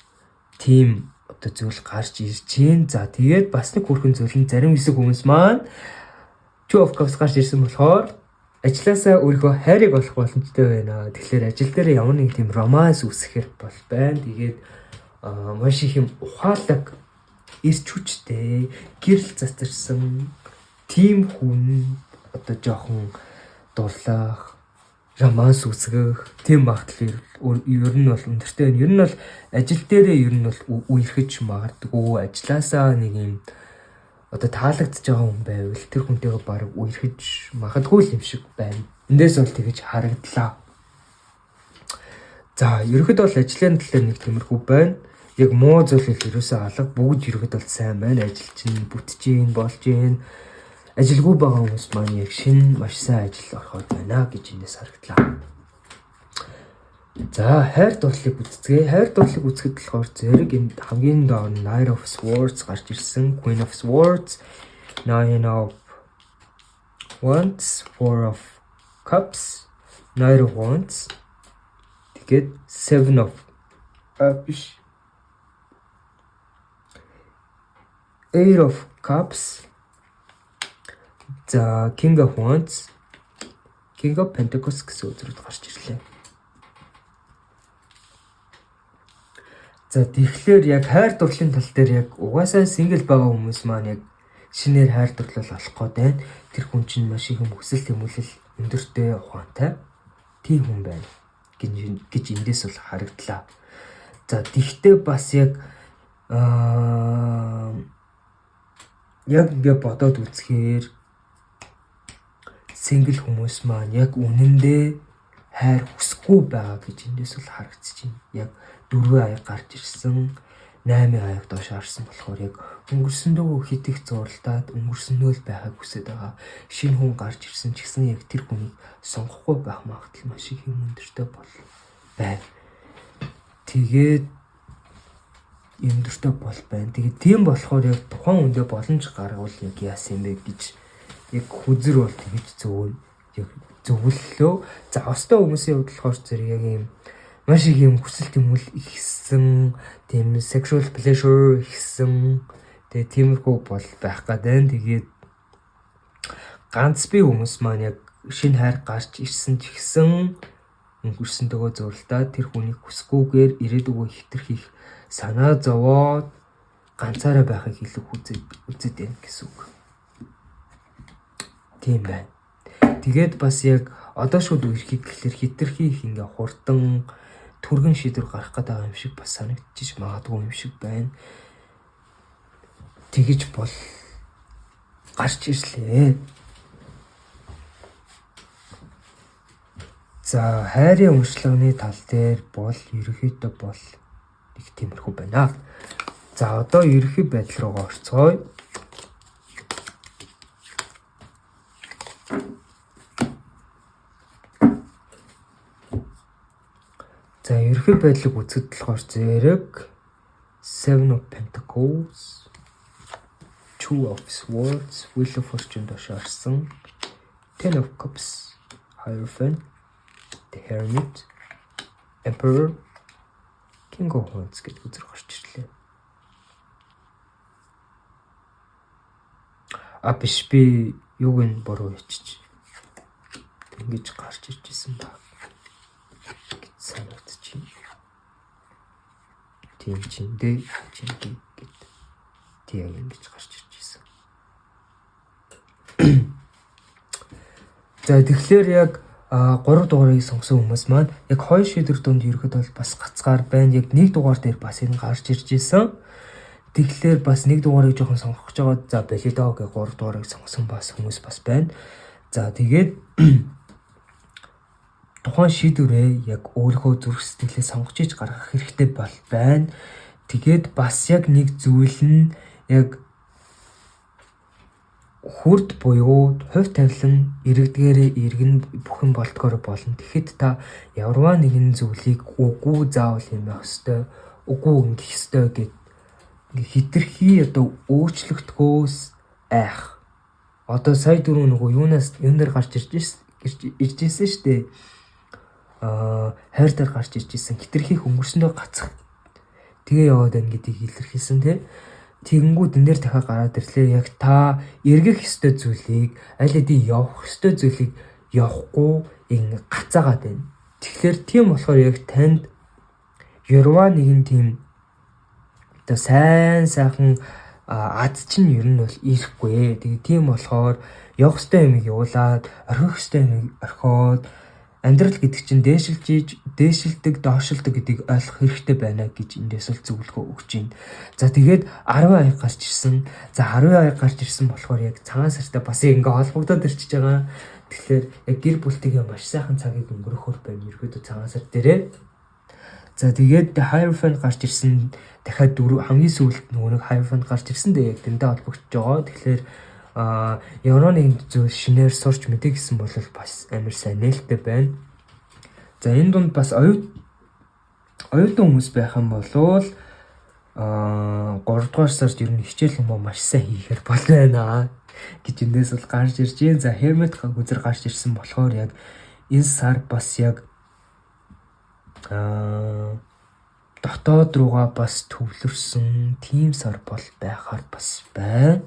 тийм одоо зүйл гарч ирж байна. За тэгээд бас нэг хүрхэн зүйл нь зарим хэсэг хүмүүс маань Two of Cups гарч ирсэн болохоор ажлаасаа өөрийнхөө хайрыг олох боломжтой байна. Тэгэхээр ажил дээр ямар нэг тийм романс үүсгэх бол байна. Тэгээд маш их юм ухаалаг эрч хүчтэй гэрэл зацарсан тийм хүн одоо жоохон дурлах, романс үүсгэх тийм багтал ер нь бол өндөртэй байна. Ер нь бол ажил дээрээ ер нь бол үерхэж магадгүй, ажилласаа нэг юм одоо таалагдж байгаа хүн байвал тэр хүнтэйгээ баг үерхэж магадгүй юм шиг байна. Эндээс бол тэгэж харагдлаа. За ерөөхдөө бол ажлын тал дээр нэг тиймэрхүү байна. Яг муу зүйл ерөөсөө алга, бүгд ерөөд бол сайн байна. Ажил чинь бүтэж гин болж гин. Ажилгүй байгаа хүмүүс маань яг шинэ маш сайн ажил орохоор байна гэж эндээс харагдлаа. За хайр дурлалыг үзцгээе. Хайр дурлалыг үзэхэд болохоор зэрэг энд хамгийн доор Knight of Swords гарч ирсэн, Queen of Swords, Nine of Wands, Four of Cups, Knight of Wands, тэгээд Seven of Eight of Cups, за King of Wands, King of Pentacles гэсэн үзрүүд гарч ирлээ. За тэгэхээр яг хайр дурлалын тал дээр яг угаасаа сингл байгаа хүмүүс маань яг шинээр хайр дурлал олох гээд байна. Тэр хүн чинь маш их хүсэл тэмүүлэл өндөртэй ухаантай тийм хүн байна гэж эндээс бол харагдлаа. За тэгтээ бас яг ингээ бодоод үзэхээр сингл хүмүүс маань яг үнэндээ хайр хүсэхгүй байгаа гэж эндээс бол харагдаж байна. Яг 4 аяг гарч ирсэн, 8 аяг доош харсан болохоор яг өнгөрсөндөө хит их зурлаад өнгөрсөндөө л байхыг хүсэж байгаа. Шинэ хүн гарч ирсэн ч гэсэн яг тэр хүнийг сонгохгүй байх магадлал маш их юм өндөртэй байна. Тэгээд өндөртэй бол байна. Тэгээд тийм болохоор яг тухайн үндэ боломж гаргавал яг яасан юм бэ гэж яг хүзэр бол тэгж яг зөвлөлөө. За остоо хүмүүсийн хувьд болохоор зэрэг яг юм маш их юм хүсэл тэмүүлэл ихсэн, тийм sexual pleasure ихсэн. Тэгээ тиймэрхүү бол байх гэдэг. Тэгээд ганц би хүмүүс маань яг шинэ хайр гарч ирсэн ч гэсэн өнгөрсөн дөгөө зурлаа тэр хүнийг хүсгүйгээр ирээдүгөө хитрхийх санаа зовоод ганцаараа байхыг илүү үзээд байна гэсэн үг. Тийм байна. Тэгээд бас яг одоо шууд үерхийг гэхэлэр хитрхий их ингээ хурдан түргэн шийдвэр гарах гэдэг юм шиг бас санагдчих магадгүй юм шиг байна. Тэгэж бол гарч ирлээ. За хайрын уншлагын тал дээр бол ерөнхийдөө бол их тиймэрхүү байна. За одоо ерөнхий байдал руугаа орцгоё. За ерөнхий байдлыг үзэхэд болохоор зэрэг Seven of Pentacles, Two of Swords, Wheel of Fortune доош орсон, Ten of Cups, Hierophant, The Hermit, Emperor, King of Wands гэдэг үзэр гарч ирлээ. Биш би юуг нь буруу ячиж ингэж гарч ирж исэн баг. Санагдчих. Тийм чиндээ гэд тийм ингэж гарч ирж ирсэн. За тэгэхээр яг 3 дугаарыг сонгосон хүмүүс маань яг 2 шийдвэр донд ерөөд бол бас гацгаар байна. Яг 1 дугаар дээр бас энэ гарч ирж ирсэн. Тэгэхээр бас 1 дугаарыг жоохон сонгох гэж байгаа. За болидоо гэх 3 дугаарыг сонгосон бас хүмүүс бас байна. За тэгээд тухайн шийдвэрээ яг өөрийнхөө зүрх сэтгэлээ сонгож иж гаргах хэрэгтэй байна. Тэгээд бас яг нэг зүйл нь яг хүрд буюу хувь тавилан иргэдгээрээ иргэн бүхэн болдгоор болно. Тэгэхэд та ямарваа нэгэн зүйлийг үгүй заавал юм байх ёстой, үгүй ингэх ёстой гэд хитрхи одоо өөрчлөгдөхөөс айх. Одоо сая дөрөв нөгөө юунаар гарч иржсэн шүү дээ. Хайр дээр гарч иржсэн хитрхийх өнгөрсөндөө гацах. Тэгээ яваад байна гэдгийг илэрхийлсэн тий. Тэгэнгүүт энэ дээр дахиад гараад ирлээ. Яг та эргэх ёстой зүйлийг аль хэдийн явах ёстой зүйлийг явахгүй ингэ гацаагаад байна. Тэгэхээр тийм болохоор яг танд ярваа нэгэн тийм одоо сайхан ад чинь ер нь бол ирэхгүй. Тэгээ тийм болохоор явах ёстой юмыг явуулаад орхих ёстой юмыг орхиод амьдрал гэдэг чинь дээшилдэг, доошилдог гэдгийг ойлгох хэрэгтэй байна гэж эндээс л зөвлөгөө өгч байна. За тэгээд 10 аяг гарч ирсэн. За 10 аяг гарч ирсэн болохоор яг цагаан сартай бас ингээ холбогдоод ирчихэж байгаа. Тэгэхээр яг гэр бүлтэйгээ маш сайхан цагийг өнгөрөхөөр байна. Ерөөдөө цагаан сар дээрээ. За тэгээд Hierophant гарч ирсэн. Дахиад хамгийн сүүлд нөгөө Hierophant гарч ирсэн дээ яг тэндээ холбогдож байгаа. Тэгэхээр ямар нэгэн зүйл шинээр сурч мэдээ гэсэн бол бас амар сайн нээлттэй байна. За энэ дунд бас оюутан хүмүүс байх юм бол 3 дугаар сард ер нь хичээл юм маш сайн хийхээр бол байна гэж эндээс бол гарч ирж байна. За Hermit үзэр гарч ирсэн болохоор яг энэ сар бас яг дотоод руугаа бас төвлөрсөн тийм сар бол байхаар бас байна.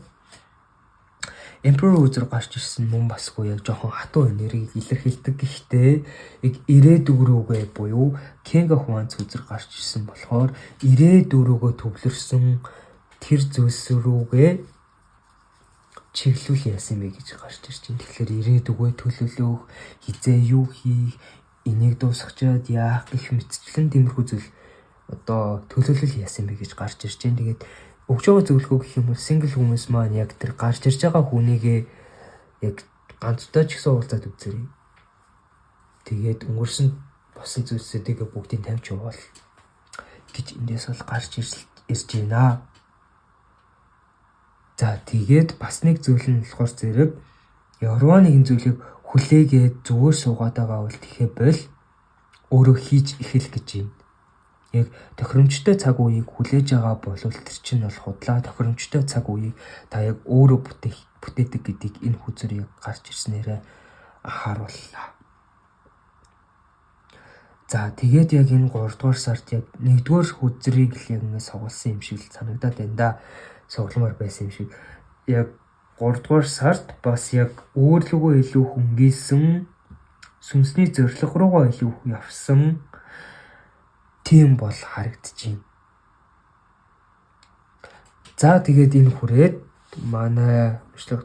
Emperor үзэр гарч ирсэн мөн басгүй яг жоохон хатуу энергийг илэрхийлдэг. Гэхдээ яг ирээдүг рүүгээ буюу King of Wands үзэр гарч ирсэн болохоор ирээдүг рүүгээ төвлөрсөн тэр зүйлс рүүгээ чиглүүл яасан бэ гэж гарч ирж байна. Тэгэхээр ирээдүгөө төлөвлөх, хизээ юу хийх, энийг дуусгачаад яах гэх мэтчлэн тиймэрхүү зүйл одоо төлөвлөл яасан бэ гэж гарч ирж байна. Тэгээд өгж байгаа зөвлөгөө гэх юм бол single хүмүүс маань яг тэр гарч ирж байгаа хүнийгээ яг ганцтай ч гэсэн уулзаад үзээрэй. Тэгээд өнгөрсөн босон зүйлсүүдийг бүгдийг тавьж явуул гэж эндээс бол гарч ирж байна. За тэгээд бас нэг зүйл нь болохоор зэрэг яруу нэгэн зүйлийг хүлээгээд зүгээр суугаад байгаа бол тэгэхээр бол өөрөө хийж эхэл гэж юм. Яг тохиромжтой цаг үеийг хүлээж байгаа бол тэр чинь бол худлаа. Тохиромжтой цаг үеийг та яг өөрөө бүтээдэг гэдгийг энэ хүзэр яг гарч ирснээрээ анхаарууллаа. За тэгээд яг энэ 3 дугаар сард яг 1-р хүзрийг л яг ингэ соголсон юм шиг санагдаад байна да. Согломоор байсан юм шиг. Яг 3 дугаар сард бас яг өөрлөгөө илүү хөнгийсэн, сүнсний зорилго руугаа илүү явсан тийм бол харагдчихээн. За тэгээд энэ хүрээд манай бичлэг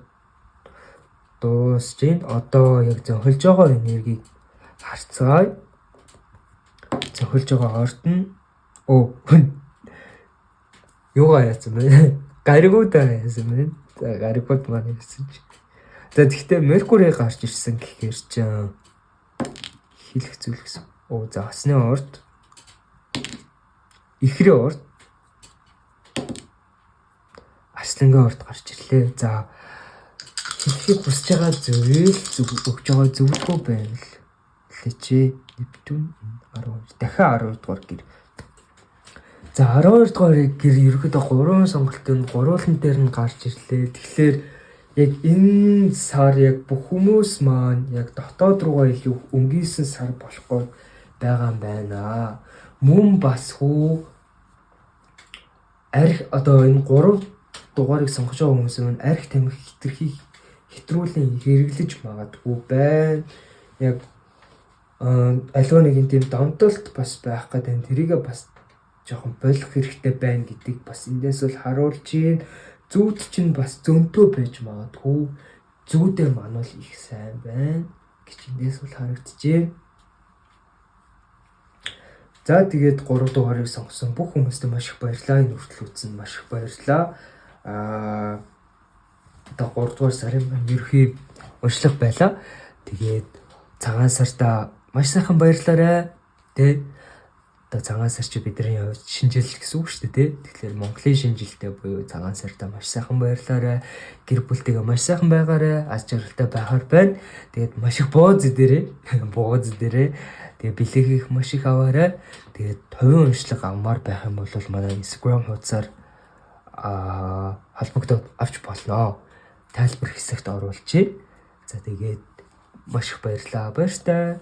дуусж байна. Одоо яг зөнхөлж байгаа энергийг харцгаая. Зөнхөлж байгаа орд нь юугаа яасан бэ? Гаригуудаа яасан бэ? За гаригууд маань яасан чи. За тэгтээ Меркурий гарч ирсэн гэхээр ч хэлэх зүйл гэсэн. За асны орд, ихрийн орд, арслангийн орд гарч ирлээ. За хэлхийг хүсэж байгаа зүйл өгж байгаа зөвлөгөө байвал лэчээ Нептун 12 дахин 12 дугаар гэр. За 12 дугаар гэр ерөөдөө 3 сонголтын гурван дээр нь гарч ирлээ. Тэгэхээр яг энэ сар яг бүх хүмүүс маань яг дотоод руугаа илүү өнгийсэн сар болох гээд байгаа юм байна. Мөн бас хүү арх одоо энэ 3 дугаарыг сонгож байгаа хүмүүс маань арх тамхи хэтрүүлэн хэрэглэж магадгүй байна. Яг аливаа нэгэн тийм домдолт бас байх гэдэг. Тэрийгээ бас жоохон болох хэрэгтэй байна гэдгийг бас эндээс бол харуулж байна. Зүуд чинь бас зөнтөө байж магадгүй. Зүудээ мануул их сайн байна гэж эндээс бол харагдчихээн. За тэгээд 3 дугаарыг сонгосон бүх хүмүүстээ маш их баярлалаа. Энэ хүртэл үзсэн маш их баярлалаа. Одоо 3 дугаар сарын ерөнхий уншлага байлаа. Тэгээд цагаан сартаа маш сайхан баярлалаа. Тэ одоо цагаан сар чи бидний хувьд шинэ жил гэсэн үг шүү дээ. Тэгэхээр Монголын шинэ жилдээ буюу цагаан сартаа маш сайхан баярлалаа. Гэр бүлтэйгээ маш сайхан байгаарай. Аз жаргалтай байхаар байна. Тэгээд маш их бууз дээрээ тэгээд бэлэг их маш их аваарай. Тэгээд товын уншлага авмаар байх юм бол манай Instagram хуудасаар холбогдоод авч болно. Тайлбар хэсэгт оруулчихъя. За тэгээд маш их баярлалаа. Баяртай.